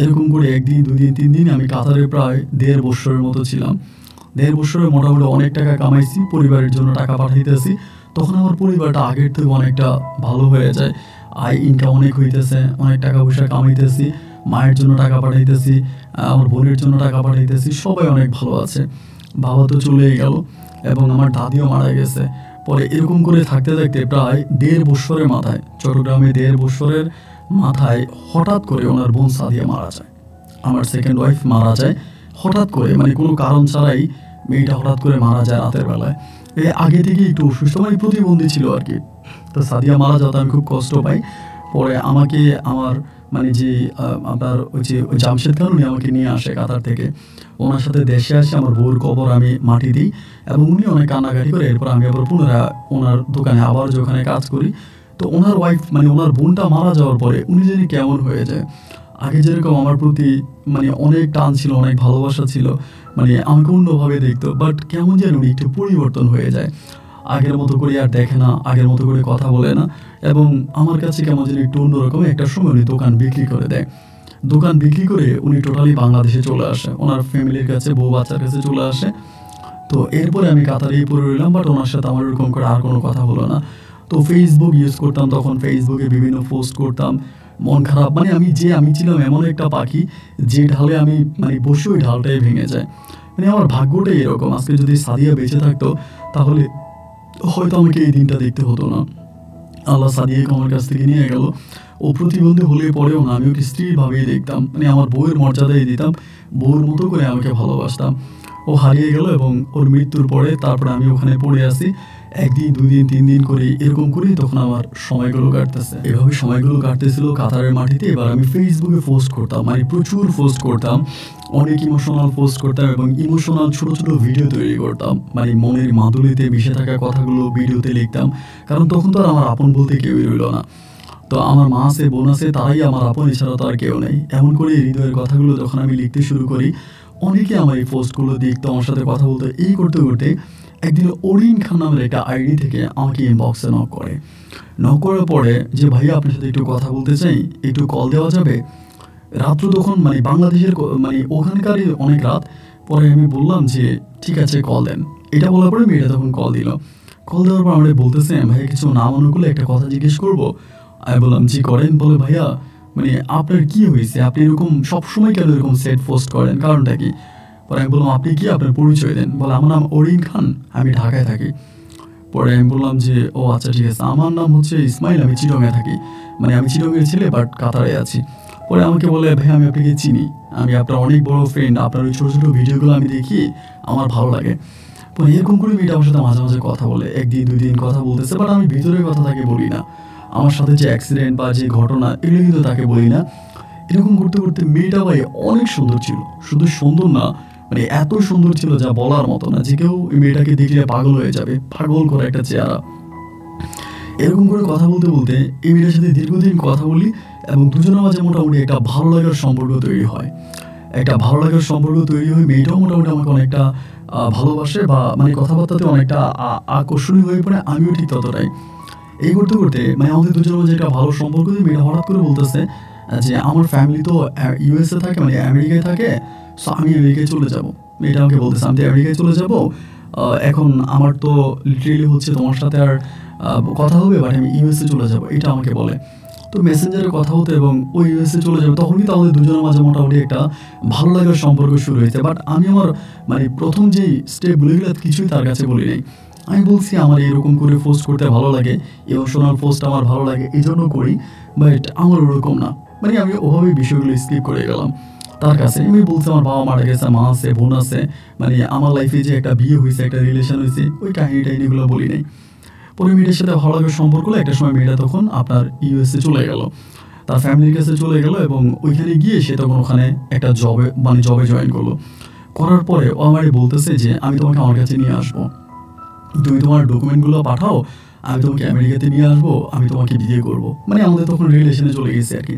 এরকম করে একদিন, 2 দিন, 3 দিন আমি কাতারে প্রায় 1.5 বছরের মতো ছিলাম। 1.5 বছরে মোটামুটি অনেক টাকা কামাইছি, পরিবারের জন্য টাকা পাঠাইতেছি। তখন আমার পরিবারটা আগের থেকে অনেকটা ভালো হয়ে যায়, আয় ইনকাম অনেক হইতেছে, অনেক টাকা পয়সা কামাইতেছি, মায়ের জন্য টাকা পাঠাইতেছি, আমার বোনের জন্য টাকা পাঠাইতেছি, সবাই অনেক ভালো আছে। বাবা তো চলেই গেল, এবং আমার দাদিও মারা গেছে। পরে এরকম করে থাকতে থাকতে প্রায় 1.5 বছরের মাথায়, চট্টগ্রামে 1.5 বছরের মাথায় হঠাৎ করে ওনার বোন সাদিয়া মারা যায়। আমার সেকেন্ড ওয়াইফ মারা যায় হঠাৎ করে, মানে কোনো কারণ ছাড়াই মেয়েটা হঠাৎ করে মারা যায় রাতের বেলায়। আগে থেকে একটু অসুস্থ, মানে প্রতিবন্ধী ছিল আর কি। তো সাদিয়া মারা যাওয়াতে আমি খুব কষ্ট পাই। পরে আমাকে আমার মানে যে আপনার ওই যে জামশেদ খান, উনি আমাকে নিয়ে আসে কাতার থেকে। ওনার সাথে দেশে আসে, আমার বউর কবর আমি মাটি দিই, এবং উনি অনেক কান্নাকাটি করে। এরপর আমি আবার পুনরায় ওনার দোকানে আবার যে ওখানে কাজ করি। তো ওনার ওয়াইফ, মানে ওনার বোনটা মারা যাওয়ার পরে উনি জানি কেমন হয়ে যায়। আগে যেরকম আমার প্রতি মানে অনেক টান ছিল, অনেক ভালোবাসা ছিল, মানে আমাকে অন্যভাবে দেখতো, বাট কেমন যেন উনি একটু পরিবর্তন হয়ে যায়। আগের মতো করে আর দেখে না, আগের মতো করে কথা বলে না, এবং আমার কাছে কেমন যেন একটু অন্যরকম। একটা সময় উনি দোকান বিক্রি করে দেয়। দোকান বিক্রি করে উনি টোটালি বাংলাদেশে চলে আসে, ওনার ফ্যামিলির কাছে, বউ বাচ্চার কাছে চলে আসে। তো এরপরে আমি কাতারেই পড়ে রইলাম, বাট ওনার সাথে আমার এরকম করে আর কোনো কথা হলো না। তো ফেসবুক ইউজ করতাম, তখন ফেসবুকে বিভিন্ন পোস্ট করতাম। মন খারাপ, মানে আমি ছিলাম এমন একটা পাখি যে ঢালে আমি মানে বসে ওই ঢালটাই ভেঙে যায়। মানে আমার ভাগ্যটাই এরকম। আজকে যদি সাদিয়া বেঁচে থাকতো তাহলে হয়তো আমাকে এই দিনটা দেখতে হতো না। আল্লাহ সাদিয়াকে আমার কাছ থেকে নিয়ে গেল। ও প্রতিবন্ধী হলে পরেও না, আমি ওকে স্ত্রীর ভাবেই দেখতাম, মানে আমার বউয়ের মর্যাদাই দিতাম, বউয়ের মতো করে আমাকে ভালোবাসতাম। ও হারিয়ে গেল, এবং ওর মৃত্যুর পরে তারপরে আমি ওখানে পড়ে আসি। একদিন 2 দিন 3 দিন করে এরকম করেই তখন আমার সময়গুলো কাটতেছে। এভাবে সময়গুলো কাটতেছিল কাতারের মাটিতে। এবার আমি ফেসবুকে পোস্ট করতাম, মানে প্রচুর পোস্ট করতাম, অনেক ইমোশনাল পোস্ট করতাম এবং ইমোশনাল ছোট ছোট ভিডিও তৈরি করতাম, মানে মনের মাধুরীতে মিশে থাকা কথাগুলো ভিডিওতে লিখতাম। কারণ তখন তো আর আমার আপন বলতে কেউই রইল না। তো আমার মা আছে, বোন আছে, তারাই আমার আপন, এছাড়া তো আর কেউ নেই। এমন করে হৃদয়ের কথাগুলো যখন আমি লিখতে শুরু করি, অনেকে আমার এই পোস্টগুলো দেখতো, আমার সাথে কথা বলতো। এই করতে করতে একদিন অরিন খান নামের একটা আইডি থেকে আমাকে ইনবক্সে নক করে। নক করার পরে যে ভাইয়া আপনার সাথে একটু কথা বলতে চাই, একটু কল দেওয়া যাবে? রাত্র তখন মানে বাংলাদেশের মানে ওখানকারই অনেক রাত। পরে আমি বললাম যে ঠিক আছে কল দেন। এটা বলার পরে মেয়েটা তখন কল দিল। কল দেওয়ার পর আমরা বলতেছে ভাইয়া কিছু না মনে করলে একটা কথা জিজ্ঞেস করবো। আমি বললাম জি করেন। বলে ভাইয়া মানে আপনার কি হয়েছে, আপনি এরকম সবসময় কেন এরকম সেট পোস্ট করেন, কারণটা কি? পরে আমি বললাম আপনি কি, আপনার পরিচয় দেন। বলে আমার নাম অরিন খান, আমি ঢাকায় থাকি। পরে আমি বললাম যে ও আচ্ছা ঠিক আছে, আমার নাম হচ্ছে ইসমাইল, আমি চিটংয়ে থাকি, মানে আমি চিটংয়ের ছেলে বাট কাতারে আছি। পরে আমাকে বলে ভাই আমি আপনাকে চিনি, আমি আপনার অনেক বড় ফ্রেন্ড, আপনার ওই ছোটো ছোটো ভিডিওগুলো আমি দেখি, আমার ভালো লাগে। পরে এরকম করে মেয়েটা আমার সাথে মাঝে মাঝে কথা বলে, 1 দিন 2 দিন কথা বলতেছে, বাট আমি ভিতরের কথা তাকে বলি না। আমার সাথে যে অ্যাক্সিডেন্ট বা যে ঘটনা এগুলো কিন্তু তাকে বলি না। এরকম করতে করতে মেয়েটা ভাই অনেক সুন্দর ছিল, শুধু সুন্দর না মানে এত সুন্দর ছিল যা বলার মতো না, যে কেউ এই মেয়েটাকে দেখলে পাগল হয়ে যাবে, পাগল করে একটা চেহারা। এরকম করে কথা বলতে বলতে এই মেয়েটার সাথে দীর্ঘদিন কথা বলি এবং দুজনের মাঝে মোটামুটি একটা ভালো লাগার সম্পর্ক তৈরি হয়। একটা ভালো লাগার সম্পর্ক তৈরি হয়ে মেয়েটাও মোটামুটি আমাকে অনেকটা ভালোবাসে বা মানে কথাবার্তাতে অনেকটা আকর্ষণীয় হয়ে পড়ে, আমিও ঠিক ততটাই। এই করতে করতে মানে আমাদের দুজনের মাঝে একটা ভালো সম্পর্ক দিয়ে মেয়েটা হঠাৎ করে বলতেছে যে আমার ফ্যামিলি তো ইউএসএ থাকে, মানে আমেরিকায় থাকে, সো আমি আমেরিকায় চলে যাব। মেয়েটা আমাকে বলতেছে আমি তো আমেরিকায় চলে যাব, এখন আমার তো লিটারেলি হচ্ছে তোমার সাথে আর কথা হবে, বাট আমি ইউএসএ চলে যাব, এটা আমাকে বলে। তো মেসেঞ্জারে কথা হতো এবং ওই ইউএসএ চলে যাবে, তখন কিন্তু আমাদের দুজনের মাঝে মোটামুটি একটা ভালো লাগার সম্পর্ক শুরু হয়েছে। বাট আমি আমার মানে প্রথম যেই স্টেপগুলো এগুলো কিছুই তার কাছে বলি নাই। আমি বলছি আমার এরকম করে পোস্ট করতে ভালো লাগে, ইমোশনাল পোস্ট আমার ভালো লাগে, এই জন্য করি, বাট আমার ওরকম না, মানে আমি ওভাবেই বিষয়গুলো স্কিপ করে গেলাম। তার কাছে আমি বলছি আমার বাবা মারা গেছে, মা আছে, বোন আছে, মানে আমার লাইফে যে একটা বিয়ে হয়েছে, একটা রিলেশন হয়েছে, ওই কাহিনী টাহিনিগুলো বলি নাই। পরে মেয়েটার সাথে ভালো লাগার সম্পর্ক হলো, একটা সময় মেয়েটা তখন আপনার ইউএসএ চলে গেল, তার ফ্যামিলির কাছে চলে গেল এবং ওইখানে গিয়ে সে তখন ওখানে একটা জবে জয়েন করলো। করার পরে ও আমারে বলতেছে যে আমি তোমাকে আমার কাছে নিয়ে আসবো, তুমি তোমার ডকুমেন্টগুলো পাঠাও, আমি তোমাকে আমেরিকাতে নিয়ে আসবো, আমি তোমাকে বিয়ে করবো, মানে আমাদের তখন রিলেশনে চলে গেছে আর কি।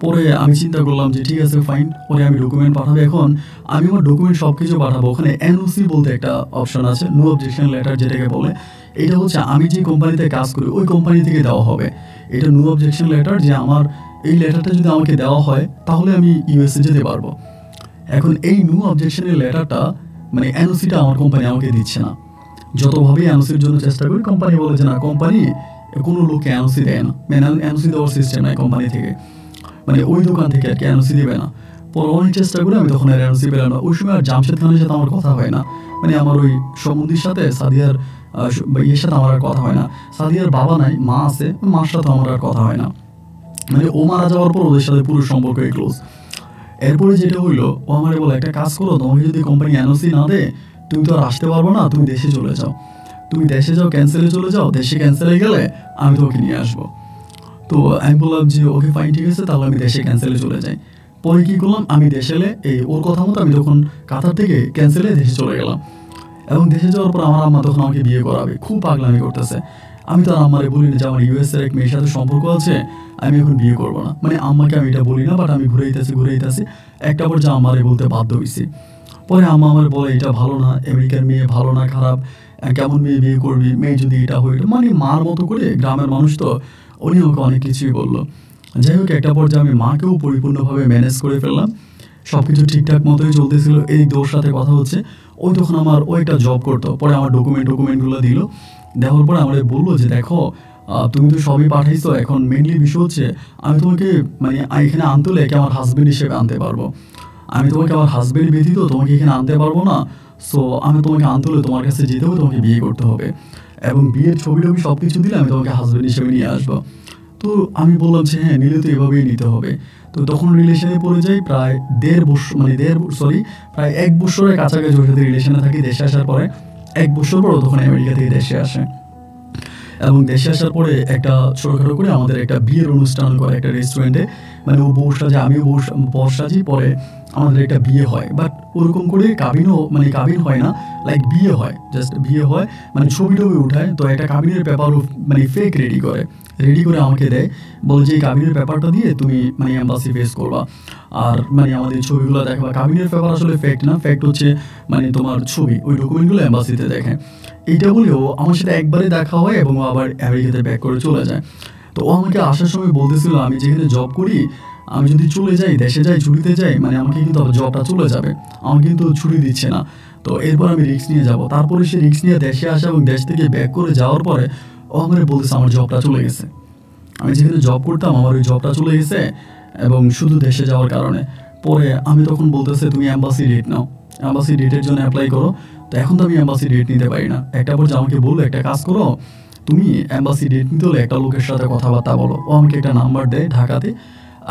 পরে আমি চিন্তা করলাম যে ঠিক আছে ফাইন, পরে আমি ডকুমেন্ট পাঠাবো। এখন আমি আমার ডকুমেন্ট সব কিছু পাঠাবো, ওখানে এনওসি বলতে একটা অপশন আছে, নো অবজেকশন লেটার যেটাকে বলে। এটা হচ্ছে আমি যে কোম্পানিতে কাজ করি ওই কোম্পানি থেকে দেওয়া হবে, এটা নো অবজেকশন লেটার, যে আমার এই লেটারটা যদি আমাকে দেওয়া হয় তাহলে আমি ইউএসএ যেতে পারবো। এখন এই নো অবজেকশনের লেটারটা মানে এনওসিটা আমার কোম্পানি আমাকে দিচ্ছে না। যতভাবেই এনওসির জন্য চেষ্টা করি, কোম্পানি বলে যে না, কোম্পানি কোনো লোককে এনওসি দেয় না, মানে এনওসি দেওয়ার সিস্টেম নাই কোম্পানি থেকে, মানে ওই দোকান থেকে আর কি এনওসি দেবে না। পরে অনেক চেষ্টা করে আমি তখন আর এনওসি পেলাম না। ওই সময় আর জামশেদ খানের সাথে আমার কথা হয় না, মানে আমার ওই সম্বন্ধীর সাথে সাদিয়ার ইয়ের সাথে আমার আর কথা হয় না। সাদিয়ার বাবা নাই, মা আছে, মার সাথে আমার আর কথা হয় না, মানে ও মারা যাওয়ার পর ওদের সাথে পুরো সম্পর্ক ক্লোজ। এরপরে যেটা হইলো, ও আমারে বলে একটা কাজ করো, তোমাকে যদি কোম্পানি এনওসি না দেয় তুমি তো আর আসতে পারবো না, তুমি দেশে চলে যাও, তুমি দেশে যাও, ক্যান্সেলে চলে যাও, দেশে ক্যান্সেলে গেলে আমি তোমাকে নিয়ে আসবো। তো আমি বললাম যে ওকে ফাইন ঠিক আছে, তাহলে আমি দেশে ক্যান্সেলে চলে যাই। পরে কী করলাম, আমি দেশে এলে এই ওর কথা মতো আমি তখন কাতার থেকে ক্যান্সেলে দেশে চলে গেলাম। এবং দেশে যাওয়ার পর আমার আম্মা তখন আমাকে বিয়ে করাবে, খুব পাগলামি করতেছে। আমি তো আম্মারে বলি না যে আমার ইউএসএর এক মেয়ের সাথে সম্পর্ক আছে, আমি এখন বিয়ে করবো না, মানে আম্মাকে আমি এটা বলি না, বাট আমি ঘুরে দিতেছি একটা পর্যায়ে আম্মারে বলতে বাধ্য হয়েছি। পরে আম্মা আমার বলে এটা ভালো না, আমেরিকার মেয়ে ভালো না, খারাপ, কেমন মেয়ে বিয়ে করবি, মেয়ে যদি এটা হয়ে, মানে মার মতো করে, গ্রামের মানুষ তো, উনি আমাকে অনেক কিছুই বললো। যাই হোক একটা পর্যায়ে আমি মাকেও পরিপূর্ণভাবে ম্যানেজ করে ফেললাম, সব কিছু ঠিকঠাক মতোই চলতেছিল। এই ওর সাথে কথা হচ্ছে, ওই তখন আমার ও একটা জব করতো। পরে আমার ডকুমেন্টগুলো দিল, দেওয়ার পরে আমার বললো যে দেখো তুমি তো সবই পাঠাইছো, এখন মেনলি বিষয় হচ্ছে আমি তোমাকে মানে এখানে আনতে হলে একে আমার হাজব্যান্ড হিসেবে আনতে পারবো, আমি তোমাকে আমার হাজব্যান্ড ব্যতীত তোমাকে এখানে আনতে পারবো না। সো আমি তোমাকে আনতে হলে তোমার কাছে যেতে হবে, তোমাকে বিয়ে করতে হবে, এবং বিয়ের ছবি টবি সব কিছু দিলে আমি তোমাকে হাজব্যান্ড হিসেবে নিয়ে আসবো। তো আমি বললাম যে হ্যাঁ নিলে তো এভাবেই নিতে হবে। তো তখন রিলেশনে পড়ে যাই, প্রায় প্রায় 1 বছরের কাছাকাছি ওর সাথে রিলেশনে থাকি দেশে আসার পরে। 1 বছর পর তখন আমেরিকা থেকে দেশে আসে এবং দেশে আসার পরে একটা ছোটখাটো করে আমাদের একটা বিয়ের অনুষ্ঠান করে একটা রেস্টুরেন্টে, মানে ও বউ সাজে, আমিও বর সাজি, পরে আমাদের একটা বিয়ে হয়। বাট ওরকম করে কাবিন হয় না, লাইক বিয়ে হয়, জাস্ট বিয়ে হয়, মানে ছবি টবি উঠায়। তো একটা কাবিনের পেপারও মানে ফেক রেডি করে আমাকে দেয়, বলে যে এই কাবিনের পেপারটা দিয়ে তুমি মানে এম্বাসি ফেস করবা, আর মানে আমাদের ছবিগুলো দেখাবা। কাবিনের পেপার আসলে ফেক না, ফেক্ট হচ্ছে মানে তোমার ছবি, ওই ডকুমেন্টগুলো এম্বাসিতে দেখে। এইটা বলেও আমার সাথে একবারে দেখা হয় এবং ও আবার আমেরিকাতে ব্যাক করে চলে যায়। তো ও আমাকে আসার সময় বলতেছিল আমি যেখানে জব করি, আমি যদি চলে যাই, দেশে যাই, ছুটিতে যাই, মানে আমাকে কিন্তু আবার জবটা চলে যাবে, আমাকে কিন্তু ছুটি দিচ্ছে না। তো এরপর আমি রিস্ক নিয়ে যাব। তারপরে সে রিস্ক নিয়ে দেশে আসে এবং দেশ থেকে ব্যাক করে যাওয়ার পরে ও আমাকে বলতেছে আমার জবটা চলে গেছে। আমি যেখানে জব করতাম আমার ওই জবটা চলে গেছে এবং শুধু দেশে যাওয়ার কারণে। পরে আমি তখন বলতেছে তুমি অ্যাম্বাসি ডেট নাও, অ্যাম্বাসি ডেটের জন্য অ্যাপ্লাই করো। তো এখন তো আমি অ্যাম্বাসি ডেট নিতে পারি না। একটা পর্যায়ে আমাকে বললো একটা কাজ করো, তুমি অ্যাম্বাসি ডেট নিতে হলে একটা লোকের সাথে কথাবার্তা বলো। ও আমাকে একটা নাম্বার দেয় ঢাকাতে,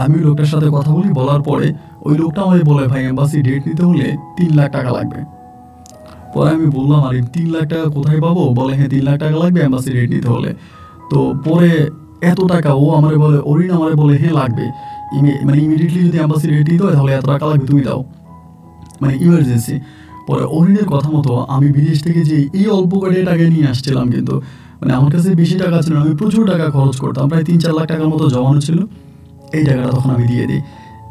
আমি ওই লোকটার সাথে কথা বলি। বলার পরে ওই লোকটা আমাকে বলে ভাই অ্যাম্বাসি ডেট নিতে হলে 3 লাখ টাকা লাগবে। পরে আমি বললাম আরে 3 লাখ টাকা কোথায় পাবো? বলে হ্যাঁ 3 লাখ টাকা লাগবে অ্যাম্বাসি ডেট নিতে হলে। তো পরে এত টাকা ও আমারে বলে, অরিন আমারে বলে হ্যাঁ লাগবে, মানে ইমিডিয়েটলি যদি অ্যাম্বাসি ডেট নিতে হয় তাহলে এত টাকা লাগবে, তুমি দাও, মানে ইমার্জেন্সি। পরে অরিনের কথা মতো আমি বিদেশ থেকে যে এই অল্প করে টাকা নিয়ে আসছিলাম, কিন্তু মানে আমার কাছে বেশি টাকা ছিল না, আমি প্রচুর টাকা খরচ করতাম, প্রায় 3-4 লাখ টাকার মতো জমানো ছিল। এই টাকাটা তখন আমি দিয়ে দিই।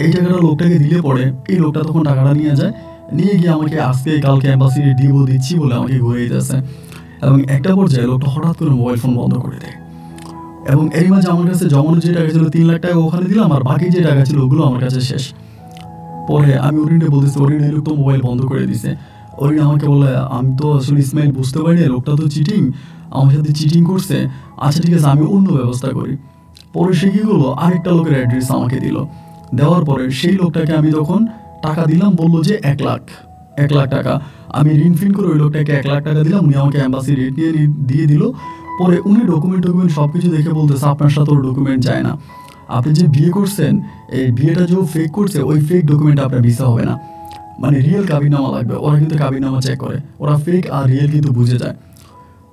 এই টাকাটা লোকটাকে দিলে পরে এই লোকটা তখন টাকাটা নিয়ে যায়, নিয়ে গিয়ে আমাকে আজকে কালকে অ্যাম্বাসি দিচ্ছি বলে আমাকে ঘুরে দিতেছে। এবং একটা পর্যায়ে লোকটা হঠাৎ করে মোবাইল ফোন বন্ধ করে দেয় এবং এরই মাঝে আমার কাছে জমানো যে টাকা ছিল 3 লাখ টাকা ওখানে দিলাম, আর বাকি যে টাকা ছিল ওগুলো আমার কাছে শেষ। পরে আমি অরিনকে বলতেছি অরিন এই লোক তো মোবাইল বন্ধ করে দিছে। অরিন আমাকে বলে আমি তো আসলে ইসমাইল বুঝতে পারি না, লোকটা তো চিটিং, আমার সাথে চিটিং করছে। আচ্ছা ঠিক আছে আমি অন্য ব্যবস্থা করি। পরে সে কী করলো, আরেকটা লোকের অ্যাড্রেস আমাকে দিল। দেওয়ার পরে সেই লোকটাকে আমি তখন টাকা দিলাম, বললো যে 1 লাখ টাকা। আমি ঋণ ফিন করে ওই লোকটাকে 1 লাখ টাকা দিলাম, উনি আমাকে অ্যাম্বাসি রেট নিয়ে দিয়ে দিল। পরে উনি ডকুমেন্ট সব কিছু দেখে বলতেছে আপনার সাথে ওর ডকুমেন্ট যায় না, আপনি যে বিয়ে করছেন এই বিয়েটা যে ফেক করছে ওই ফেক ডকুমেন্ট আপনার ভিসা হবে না, মানে রিয়েল কাবিননামা লাগবে। ওরা কিন্তু কাবিননামা চেক করে, ওরা ফেক আর রিয়েল কিন্তু বুঝে যায়।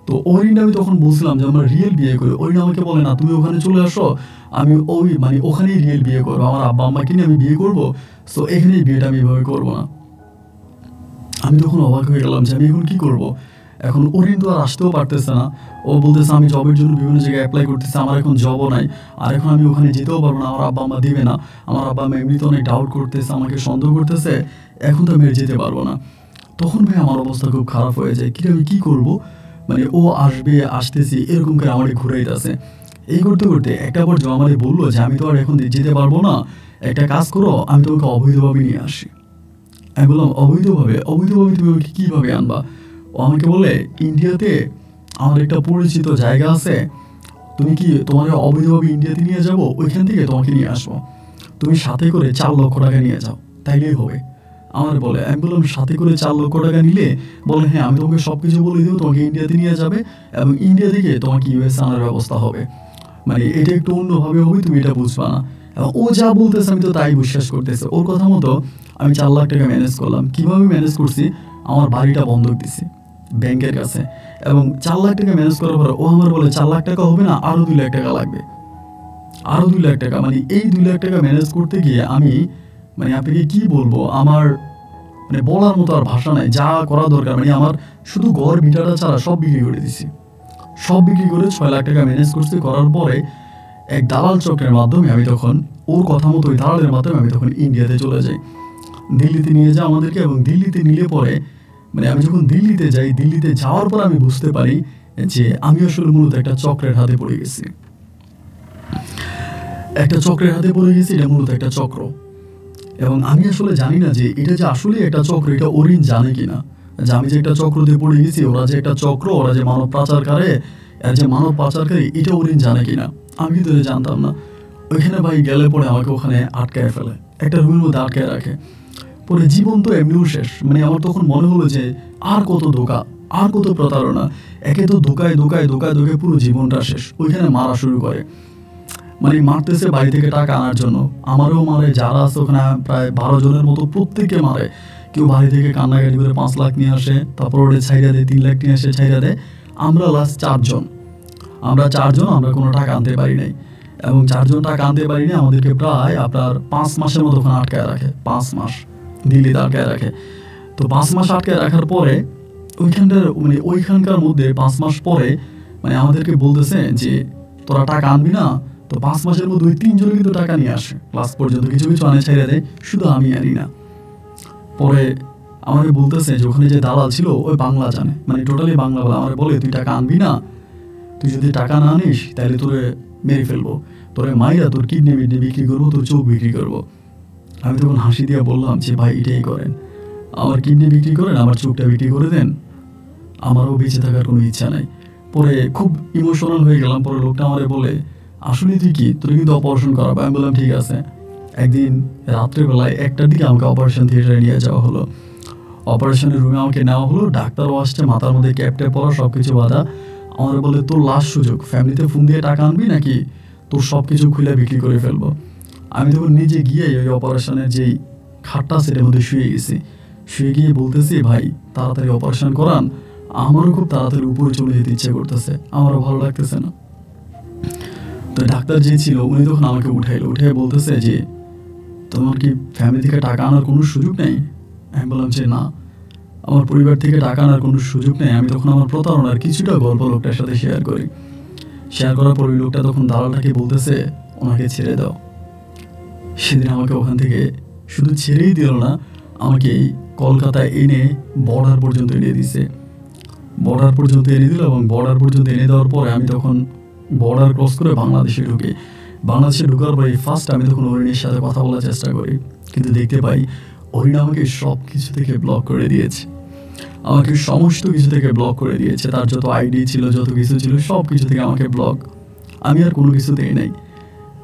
তো অরিন আমি তখন বলছিলাম যে আমরা রিয়েল বিয়ে করি। অরিন আমাকে বলে না তুমি ওখানে চলে আসো, আমি মানে ওখানেই রিয়েল বিয়ে করবো, আমার আব্বা আম্মাকে নিয়ে আমি বিয়ে করবো, সো এখানেই বিয়েটা আমি এভাবে করবো না। আমি তখন অবাক হয়ে গেলাম যে আমি এখন কী করবো। এখন অরিন তো আর আসতেও পারতেছে না, ও বলতেছে আমি জবের জন্য বিভিন্ন জায়গায় অ্যাপ্লাই করতেছি, আমার এখন জবও নাই, আর এখন আমি ওখানে যেতেও পারবো না, আমার আব্বা আম্মা দিবে না, আমার আব্বা আম্মা এমনিতে অনেক ডাউট করতেছে, আমাকে সন্দেহ করতেছে, এখন তো আমি যেতে পারবো না। তখন ভাই আমার অবস্থা খুব খারাপ হয়ে যায়, কি আমি কী করবো, মানে ও আসবে আসতেছি এরকম করে আমাকে ঘুরাইতেছে। এই করতে করতে একটা পর্যায়ে আমাকে বললো যে আমি তো আর এখন যেতে পারবো না, একটা কাজ করো আমি তোমাকে অবৈধভাবে নিয়ে আসি। আমি বললাম অবৈধভাবে তুমি আমাকে কীভাবে আনবা? ও আমাকে বলে ইন্ডিয়াতে আমার একটা পরিচিত জায়গা আছে, তুমি কি তোমার অবৈধভাবে ইন্ডিয়াতে নিয়ে যাবো, ওইখান থেকে তোমাকে নিয়ে আসবো, তুমি সাথে করে 4 লক্ষ টাকা নিয়ে যাও, তাইলেই হবে। আমার বলে, আমি বললাম সাথে করে 4 লক্ষ টাকা নিলে? বলে হ্যাঁ আমি তোমাকে সব কিছু বলে দেবো, তোমাকে ইন্ডিয়াতে নিয়ে যাবে এবং ইন্ডিয়া থেকে তোমাকে ইউএস আনার ব্যবস্থা হবে, মানে এটা একটু অন্যভাবে হবে, তুমি এটা বুঝবা না। এবং ও যা বলতেছে আমি তো তাই বিশ্বাস করতেছে। ওর কথা মতো আমি 4 লাখ টাকা ম্যানেজ করলাম। কীভাবে ম্যানেজ করছি, আমার বাড়িটা বন্ধক দিছি ব্যাংকের কাছে, এবং 4 লাখ টাকা ম্যানেজ করার পর ও আমার বলে 4 লাখ টাকা হবে না, আরও 2 লাখ টাকা লাগবে, আরও 2 লাখ টাকা। মানে এই 2 লাখ টাকা ম্যানেজ করতে গিয়ে আমি মানে আপনাকে কী বলবো, আমার মানে বলার মতো আর ভাষা নাই, যা করা দরকার মানে আমার শুধু ঘর ভিটাটা ছাড়া সব বিক্রি করে দিছি, সব বিক্রি করে 6 লাখ টাকা ম্যানেজ করছি। করার পরে এক দালাল চক্রের মাধ্যমে আমি তখন ওর কথা মতো ওই দালালের মাধ্যমে আমি তখন ইন্ডিয়াতে চলে যাই। দিল্লিতে নিয়ে যায় আমাদেরকে, এবং দিল্লিতে নিলে পরে মানে আমি যখন দিল্লিতে যাই, দিল্লিতে যাওয়ার পর আমি বুঝতে পারি যে আমি আসলে মূলত একটা চক্রের হাতে পড়ে গেছি, একটা চক্রের হাতে পড়ে গেছি, এটা মূলত একটা চক্র। এবং আমি আসলে জানি না যে এটা যে আসলে একটা চক্র, এটা অরিন জানে কিনা, যে আমি যে একটা চক্রতে পড়ে গেছি, ওরা যে একটা চক্র, ওরা যে মানব পাচারকারী, আর যে মানব পাচারকারী এটা অরিন জানে কিনা, আমি তো জানতাম না। ওইখানে ভাই গেলে পরে আমাকে ওখানে আটকায় ফেলে, একটা রুমের মধ্যে আটকায় রাখে। পরে জীবন তো এমনিও শেষ, মানে আমার তখন মনে হলো যে আর কত ধোঁকা, আর কত প্রতারণা, একে তো ধোঁকায় ধোঁকায় ধোঁকায় ধোঁকায় পুরো জীবনটা শেষ। ওইখানে মারা শুরু করে, মানে মারতেছে বাড়ি থেকে টাকা আনার জন্য, আমারও মারে, যারা আছে ওখানে প্রায় 12 জনের মতো প্রত্যেককে মারে, কেউ বাড়ি থেকে কান্নাকাটি করে 5 লাখ নিয়ে আসে, তারপর ওটা ছাইরা দেয়, 3 লাখ নিয়ে আসে ছাইরা দেয়। আমরা লাস্ট 4 জন, আমরা কোনো টাকা আনতে পারি নাই, এবং 4 জন টাকা আনতে পারিনি। আমাদেরকে প্রায় আপনার 5 মাসের মতো ওখানে আটকায় রাখে, 5 মাস দিল্লিতে আটকায় রাখে। তো 5 মাস আটকায় রাখার পরে ওইখানকার মধ্যে 5 মাস পরে আমাদেরকে বলতেছে যে তোরা টাকা আনবি না, তো 5 মাসের মধ্যে ওই 3 জনে কিন্তু টাকা নিয়ে আসে লাস্ট পর্যন্ত, কিছু কিছু আনে ছাইরা দেয়, শুধু আমি আনি না। পরে আমাকে বলতেছে যে ওখানে যে দালাল ছিল ওই বাংলা জানে, টোটালি বাংলা বলে, আমার বলে তুই টাকা আনবি না, তুই যদি টাকা না আনিস তাহলে তোরে মেরে ফেলবো, তোরে মাইরা তোর কিডনি বিক্রি করবো, তোর চোখ বিক্রি করবো। আমি তখন হাসি দিয়ে বললাম যে ভাই এটাই করেন, আমার কিডনি বিক্রি করেন, আমার চোখটা বিক্রি করে দেন, আমারও বেঁচে থাকার কোনো ইচ্ছা নাই। পরে খুব ইমোশনাল হয়ে গেলাম। পরে লোকটা আমারে বলে আসলে তুই কি, তোর কিন্তু অপারেশন করাবো। আমি বললাম ঠিক আছে। একদিন রাত্রেবেলায় 1টার দিকে আমাকে অপারেশন থিয়েটারে নিয়ে যাওয়া হলো। অপারেশনের রুমে আমাকে নেওয়া হলো, ডাক্তারও আসছে, মাথার মধ্যে ক্যাপটে পরা, সব কিছু বাঁধা। আমার বলে তোর লাস্ট সুযোগ, ফ্যামিলিতে ফোন দিয়ে টাকা আনবি নাকি তোর সব কিছু খুলে বিক্রি করে ফেলবো। আমি তখন নিজে গিয়ে ওই অপারেশনের যেই খাটটা সেটার মধ্যে শুয়ে গেছি। শুয়ে গিয়ে বলতেছি ভাই তাড়াতাড়ি অপারেশন করান, আমারও খুব তাড়াতাড়ি উপরে চলে যেতে ইচ্ছে করতেছে, আমারও ভালো লাগতেছে না। তো ডাক্তার যে ছিল উনি তখন আমাকে উঠে বলতেছে যে তোমার কি ফ্যামিলি থেকে টাকা আনার কোনো সুযোগ নেই? আমি বললাম যে না, আমার পরিবার থেকে টাকা আনার কোনো সুযোগ নেই। আমি তখন আমার প্রতারণার কিছুটা গল্প লোকটার সাথে শেয়ার করার পর ওই লোকটা তখন দালালটাকে বলতেছে ওনাকে ছেড়ে দাও। সেদিন আমাকে ওখান থেকে শুধু ছেড়েই দিল না, আমাকে এই কলকাতায় এনে বর্ডার পর্যন্ত এনে দিছে। বর্ডার পর্যন্ত এনে দিল, এবং বর্ডার পর্যন্ত এনে দেওয়ার পরে আমি তখন বর্ডার ক্রস করে বাংলাদেশে ঢুকার পরে ফার্স্ট আমি তখন অরিনের সাথে কথা বলার চেষ্টা করি, কিন্তু দেখতে পাই অরিন আমাকে সব কিছু থেকে ব্লক করে দিয়েছে, আমাকে সমস্ত কিছু থেকে ব্লক করে দিয়েছে। তার যত আইডি ছিল, যত কিছু ছিল, সব কিছু থেকে আমাকে ব্লক। আমি আর কোনো কিছুতেই নেই,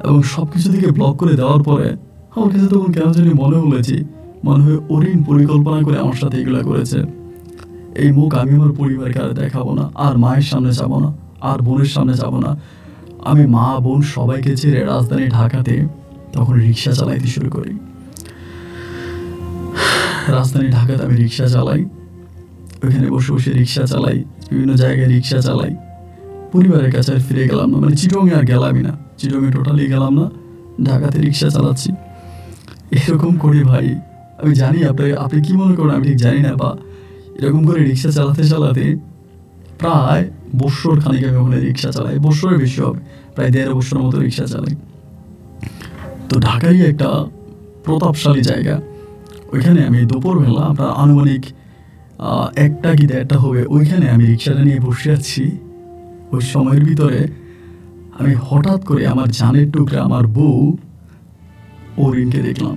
এবং সব কিছু থেকে ব্লক করে দেওয়ার পরে আমার কাছে তখন কেন জানি মনে হয় অরিন পরিকল্পনা করে আমার সাথে এগুলো করেছে। এই মুখ আমি আমার পরিবারকে আর দেখাবো না, আর মায়ের সামনে যাব না, আর বোনের সামনে যাব না। আমি মা বোন সবাইকে ছেড়ে রাজধানী ঢাকাতে তখন রিক্সা চালাইতে শুরু করি। রাজধানী ঢাকাতে আমি রিক্সা চালাই, ওইখানে বসে বসে রিক্সা চালাই, বিভিন্ন জায়গায় রিক্সা চালাই। পরিবারের কাছে আর ফিরে গেলাম না, চিটংয়ে আর গেলামই না, চিটংয়ে টোটালি গেলাম না, ঢাকাতে রিক্সা চালাচ্ছি। এরকম করে ভাই আমি জানি আপনি কি মনে করেন আমি ঠিক জানি না, বা এরকম করে রিক্সা চালাতে চালাতে প্রায় বছর খানিক আমি ওখানে রিক্সা চালাই, বছরের বেশি হবে, প্রায় 1.5 বছরের মতো রিক্সা চালাই। তো ঢাকারই একটা প্রতাপশালী জায়গা, ওইখানে আমি দুপুরবেলা আপনার আনুমানিক 1টা কি 1:30 হবে, ওইখানে আমি রিক্সাটা নিয়ে বসে আছি। ওই সময়ের ভিতরে আমি হঠাৎ করে আমার জানের টুকরা আমার বউ অরিনকে দেখলাম,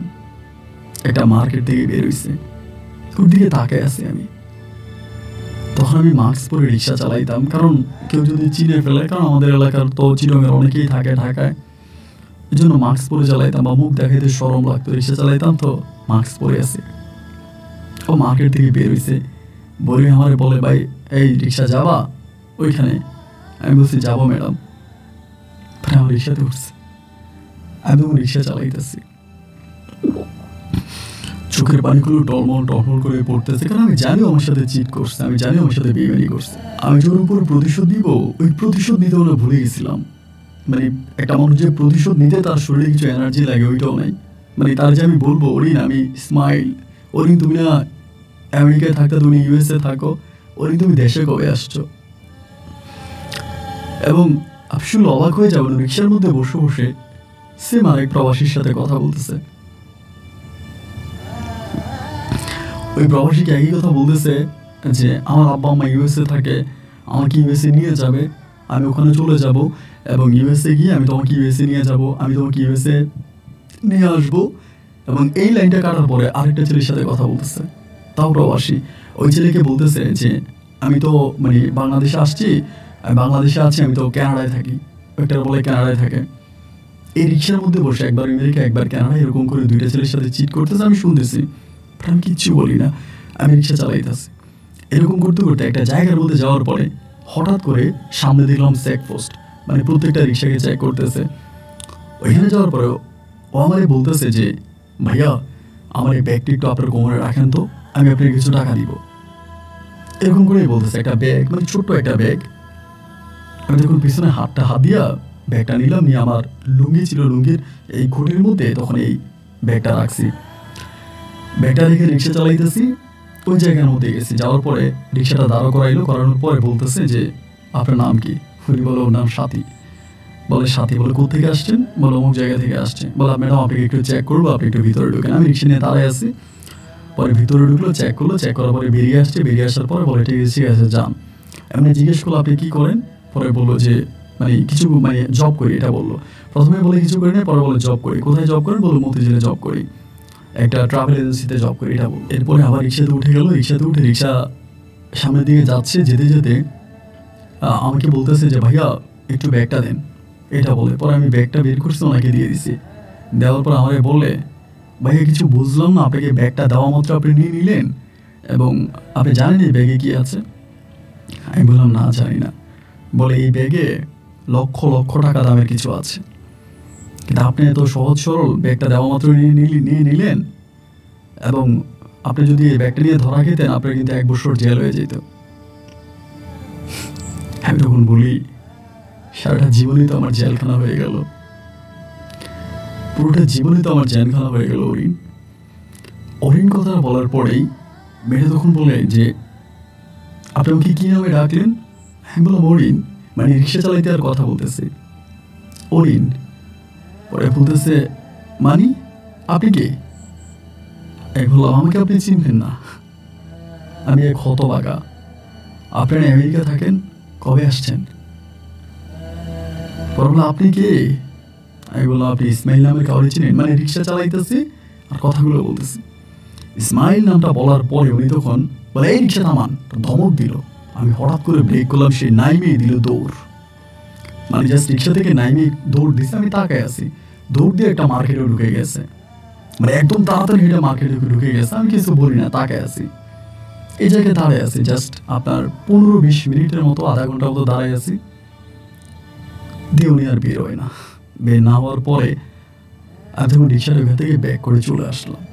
একটা মার্কেট থেকে বের হইছে, ওর দিকে তাকায় আছি আমি। তখন আমি মাস্ক পরে রিক্সা চালাইতাম, কারণ কেউ যদি চিনে ফেলে, কারণ আমাদের এলাকার তো চিটংয়ের অনেকেই থাকে ঢাকায়, এই জন্য মাস্ক পরে চালাইতাম, বা মুখ দেখাইতে শরম লাগতো, রিক্সা চালাইতাম তো মাস্ক পরে আছে। ও মার্কেট থেকে বের হইছে, বলে আমারে বলে ভাই এই রিক্সা যাবা ওইখানে? আমি বলছি যাবো ম্যাডাম। আমার রিক্সাতে উঠছে, আমি তখন রিক্সা চালাইতেছি, চোখের পানিগুলো টলমল করে পড়তেছে, কারণ আমি জানি আমার সাথে চিট করছে, আমি জানি আমার সাথে বেইমানি করছে। আমি ওর উপর প্রতিশোধ দিব, ওই প্রতিশোধ নিতে ওরা ভুলে গেছিলাম। একটা মানুষ যে প্রতিশোধ নিতে তার শরীরে কিছু এনার্জি লাগে, ওইটাও নাই। তার যে আমি বলবো অরিন আমি স্মাইল, অরিন তুমি না আমেরিকায় থাকতে, তুমি ইউএসএ থাকো, অরিন তুমি দেশে কবে আসছো? এবং আসলে অবাক হয়ে যাবেন, রিক্সার মধ্যে বসে বসে সেম আরেক প্রবাসীর সাথে কথা বলতেছে। ওই প্রবাসীকে একই কথা বলতেছে যে আমার আব্বা আম্মা ইউএসএ থাকে, আমাকে ইউএসএ নিয়ে যাবে, আমি ওখানে চলে যাব, এবং ইউএসএ গিয়ে আমি তোমাকে ইউএসএ নিয়ে যাব, আমি তোমাকে ইউএসএ নিয়ে আসবো। এবং এই লাইনটা কাটার পরে আরেকটা ছেলের সাথে কথা বলতেছে, তাও প্রবাসী। ওই ছেলেকে বলতেছে যে আমি তো বাংলাদেশে আসছি, আমি বাংলাদেশে আছি, আমি তো কানাডায় থাকি, একটা বলে কানাডায় থাকে। এই রিক্সার মধ্যে বসে একবার আমেরিকা একবার কানাডা, এরকম করে 2টা ছেলের সাথে চিট করতেছে, আমি শুনতেছি, আমি কিচ্ছু বলি না, আমি রিক্সা চালাইতেছি। এরকম করতে করতে একটা জায়গার মধ্যে যাওয়ার পরে হঠাৎ করে সামনে দেখলাম চেকপোস্ট, প্রত্যেকটা রিক্সাকে চেক করতেছে। ওইখানে যাওয়ার পরে ও আমারে বলতেছে যে ভাইয়া আমার এই ব্যাগটি একটু আপনার কোমরে রাখেন তো, আমি আপনাকে কিছু টাকা দিব। এরকম করেই বলতেছে। একটা ব্যাগ, মানে ছোট্ট একটা ব্যাগ। আমি যখন পিছনে হাত দিয়া ব্যাগটা নিলাম, নিয়ে আমার লুঙ্গি ছিল, লুঙ্গির এই ঘটির মধ্যে তখন এই ব্যাগটা রাখছি। ব্যাগটা রেখে রিক্সা চালাইতেছি, ওই জায়গার মধ্যে গেছি। যাওয়ার পরে রিক্সাটা দাঁড়া করাইলো, করানোর পরে বলতেছে যে আপনার নাম কি? উনি বলে ওর নাম সাথী। বলে সাথী। বলে কোথেকে আসছেন? বলে অমুক জায়গা থেকে আসছে। বলে ম্যাডাম আপনাকে একটু চেক করবো, আপনি একটু ভিতরে ঢুকেন। আমি রিক্সা নিয়ে দাঁড়ায় আছি। পরে ভিতরে ঢুকলো, চেক করলো, চেক করার পরে বেরিয়ে আসছে। বেরিয়ে আসার পরে বলে ঠিক আছে যান। এমনি জিজ্ঞেস করলো আপনি কি করেন? পরে বললো যে মানে কিছু মানে জব করি, এটা বললো। প্রথমে বলে কিছু করি না, পরে বলে জব করি। কোথায় জব করেন? বললো মতিঝিলে জব করি, একটা ট্রাভেল এজেন্সিতে জব করি, এটা বললো। এরপরে আবার রিক্সাতে উঠে গেল। রিক্সাতে উঠে রিক্সা সামনের দিকে যাচ্ছে। যেতে যেতে আমাকে বলতেছে যে ভাইয়া একটু ব্যাগটা দেন, এটা বলে। পরে আমি ব্যাগটা বের করছি, ওনাকে দিয়ে দিছি। দেওয়ার পর আমাকে বললে ভাইয়া কিছু বুঝলাম না, আপনাকে ব্যাগটা দেওয়া মাত্র আপনি নিয়ে নিলেন এবং আপনি জানেন এই ব্যাগে কী আছে? আমি বললাম না জানি না। বলে এই ব্যাগে লক্ষ লক্ষ টাকা দামের কিছু আছে, কিন্তু আপনি এত সহজ সরল ব্যাগটা দেওয়া মাত্র নিয়ে নিলেন, এবং আপনি যদি এই ব্যাগটা নিয়ে ধরা খেতেন আপনার কিন্তু 1 বছর জেল হয়ে যেত। আমি তখন বলি সারাটা জীবনই তো আমার জেলখানা হয়ে গেল, পুরোটা জীবনই তো আমার জেলখানা হয়ে গেল। অরিন কথাটা বলার পরেই মেয়েটা তখন বলে যে আপনি আমাকে কী নামে ডাকলেন? আমি বললাম অরিন। মানে রিক্সা চালাইতে আর কথা বলতেছে অরিন। পরে বলতেছে মানি আপনি কে? আমি বললাম আমাকে আপনি চিনবেন না, আমি এক হতভাগা। আপনারা আমেরিকা থাকেন, কবে আসছেন? পরে বললাম আপনি কে? আমি বললাম আপনি ইসমাইল নামের কাউরে চিনেন? মানে রিক্সা চালাইতেছি আর কথাগুলো বলতেছি। ইসমাইল নামটা বলার পরে উনি তখন বলে এই রিক্সা থামান, ধমক দিল। আমি হঠাৎ করে ব্রেক করলাম, সে নাইমে দিল দৌড়। মানে জাস্ট রিক্সা থেকে নাইমে দৌড় দিছে। আমি তাকায় আছি, দৌড় দিয়ে একটা মার্কেটে ঢুকে গেছে, মানে একদম তাড়াতাড়ি হেঁটে মার্কেটে ঢুকে গেছে। আমি কিছু বলি না, তাকায় আছি। এই জায়গায় দাঁড়ায় আছি জাস্ট আপনার 15-20 মিনিটের মতো, আধা ঘন্টার মতো দাঁড়ায় আছি। দিয়ে উনি আর বের হয় না। বের না হওয়ার পরে আমি যখন রিক্সার ওখান থেকে ব্যাক করে চলে আসলাম,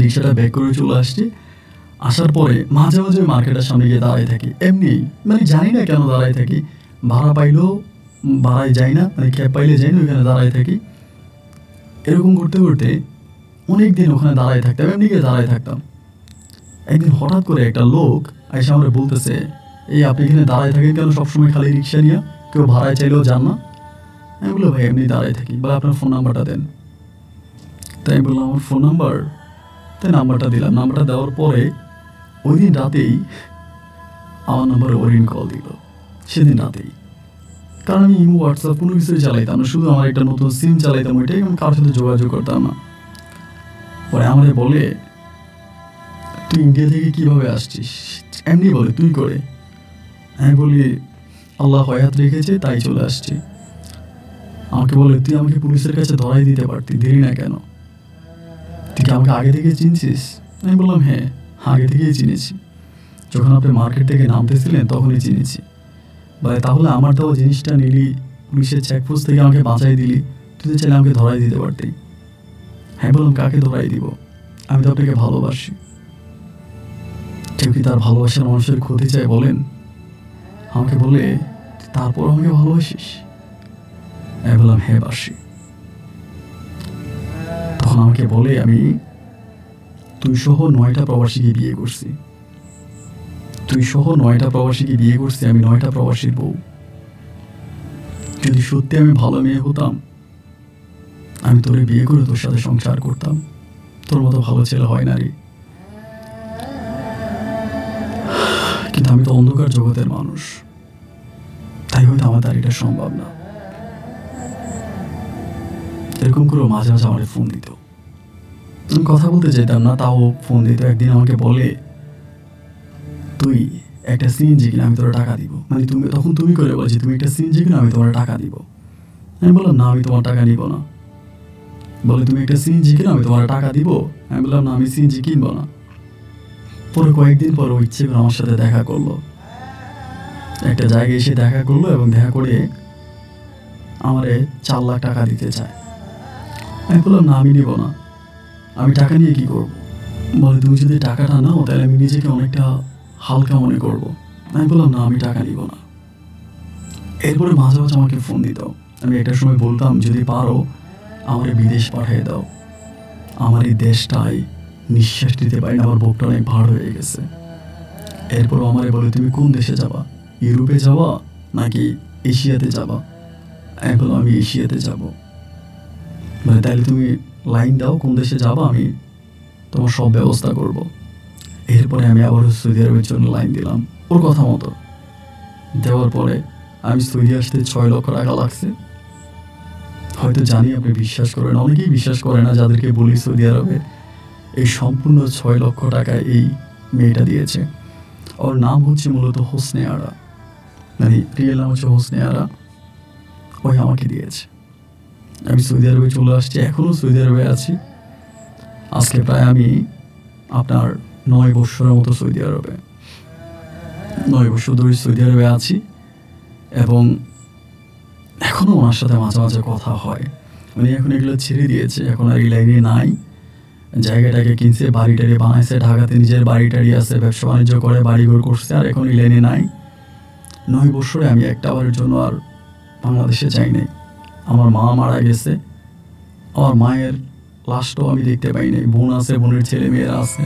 রিক্সাটা ব্যাক করে চলে আসছি। আসার পরে মাঝে মাঝে মার্কেটের সামনে গিয়ে দাঁড়ায় থাকি, এমনি মানে জানি না কেন দাঁড়ায় থাকি। ভাড়া পাইলেও ভাড়ায় যাই না, মানে ক্যাব পাইলে যাই না, ওইখানে দাঁড়ায় থাকি। এরকম করতে করতে অনেক দিন ওখানে দাঁড়ায় থাকতাম, এমনি গিয়ে দাঁড়ায় থাকতাম। একদিন হঠাৎ করে একটা লোক এসে আমার বলতেছে এই আপনি এখানে দাঁড়ায় থাকেন কেন সবসময় খালি রিক্সা নিয়ে, কেউ ভাড়ায় চাইলেও যান না? আমি বললো ভাই এমনি দাঁড়ায় থাকি। বলে আপনার ফোন নাম্বারটা দেন। তাই আমি বললাম আমার ফোন নাম্বার? তাই নাম্বারটা দিলাম। নাম্বারটা দেওয়ার পরে ওই দিন রাতেই আমার নাম্বারে অরিন কল দিল, সেদিন রাতেই। কারণ আমি ইমো হোয়াটসঅ্যাপ কোনো কিছুই চালাইতাম না, শুধু আমার একটা নতুন সিম চালাইতাম, ওইটাই। আমি কারোর সাথে যোগাযোগ করতাম না। পরে আমারে বলে তুই ইন্ডিয়া থেকে কিভাবে আসছিস? এমনি বলে তুই করে। আমি বলি আল্লাহ হয়াত রেখেছে তাই চলে আসছি। আমাকে বলে তুই আমাকে পুলিশের কাছে ধরাই দিতে পারতি, দিলি না কেন? তুই কি আমাকে আগে থেকে চিনছিস? আমি বললাম হ্যাঁ আগে থেকেই চিনেছি, যখন আপনি মার্কেট থেকে নামতেছিলেন তখনই চিনেছি। বলে তাহলে আমার দেওয়া জিনিসটা নিলি, পুলিশের চেকপোস্ট থেকে আমাকে বাঁচাই দিলি, তুই তো চাইলে আমাকে ধরাই দিতে পারতি। হ্যাঁ বললাম কাকে ধরাই দিব? আমি তো আপনাকে ভালোবাসি। কেউ কি তার ভালোবাসার মানুষের ক্ষতি চায় বলেন? আমাকে বলে তারপর আমাকে ভালোবাসিস? আমি বললাম হ্যাঁ বাসি। তখন আমাকে বলে আমি তুই সহ 9টা প্রবাসীকে বিয়ে করছি, তুই সহ 9টা প্রবাসীকে বিয়ে করছি, আমি 9টা প্রবাসীর বউ। যদি সত্যি আমি ভালো মেয়ে হতাম আমি তোরে বিয়ে করে তোর সাথে সংসার করতাম, তোর মতো ভালো ছেলে হয় না রে। কিন্তু আমি তো অন্ধকার জগতের মানুষ, তাই হয়তো আমার দ্বারা এটা সম্ভব না। এরকম করে মাঝে মাঝে আমার ফোন দিত, আমি কথা বলতে চাইতাম না, তাও ফোন দিত। একদিন আমাকে বলে তুই একটা সিএনজি কিনা আমি তোর টাকা দিব। মানে তুমি তখন তুমি করে বলছি তুমি একটা সিএনজি কিনা আমি তোমার টাকা দিব। আমি বললাম না আমি তোমার টাকা নিব না। বলে তুমি একটা সিএনজি কিনা আমি তোমার টাকা দিব। আমি বললাম না আমি সিএনজি কিনবো না। পরে কয়েকদিন পর ও ইচ্ছে করে আমার সাথে দেখা করলো, একটা জায়গায় এসে দেখা করলো এবং দেখা করে আমারে 4 লাখ টাকা দিতে চায়। আমি বললাম না আমি নিব না, আমি টাকা নিয়ে কি করব? বলে তুমি যদি টাকাটা নাও তাহলে আমি নিজেকে অনেকটা হালকা মনে করব। আমি বললাম না, আমি টাকা নিব না। এরপরে মাঝে মাঝে আমাকে ফোন দিত। আমি একটা সময় বলতাম যদি পারো আমার বিদেশ পাঠিয়ে দাও, আমার এই দেশটাই নিঃশ্বাস দিতে পারি না, আমার বুকটা অনেক ভার হয়ে গেছে। এরপর আমারে বলে তুমি কোন দেশে যাবা, ইউরোপে যাবা নাকি এশিয়াতে যাবা? আমি বললাম আমি এশিয়াতে যাব। মানে তাহলে তুমি লাইন দাও কোন দেশে যাবা, আমি তোমার সব ব্যবস্থা করব। এরপরে আমি আবারও সৌদি আরবের জন্য লাইন দিলাম ওর কথা মতো। দেওয়ার পরে আমি সৌদি আসতে 6 লক্ষ টাকা লাগছে। হয়তো জানি আপনি বিশ্বাস করেন, অনেকেই বিশ্বাস করে না যাদেরকে বলি সৌদি আরবে এই সম্পূর্ণ 6 লক্ষ টাকা এই মেয়েটা দিয়েছে। ওর নাম হচ্ছে মূলত হোসনে আরা, মানে রিয়েল নাম হচ্ছে হোসনে আরা। ওই আমাকে দিয়েছে। আমি সৌদি আরবে চলে আসছি, এখনও সৌদি আরবে আছি। আজকে প্রায় আমি আপনার 9 বছরের মতো সৌদি আরবে, 9 বছর ধরে সৌদি আরবে আছি এবং এখনও ওনার সাথে মাঝে মাঝে কথা হয়। উনি এখন এগুলো ছেড়ে দিয়েছে, এখন আর এই লাইনে নাই। জায়গাটাকে কিনছে, বাড়ি টাড়ি বানাইছে, ঢাকাতে নিজের বাড়ি টাড়ি আছে, ব্যবসা বাণিজ্য করে বাড়িঘর করছে, আর এখন এই লাইনে নাই। 9 বছরে আমি একটা বারের জন্য আর বাংলাদেশে যাই নাই। আমার মা মারা গেছে, আমার মায়ের লাশটাও আমি দেখতে পাই নাই। বোন আছে, বোনের ছেলে মেয়েরা আছে।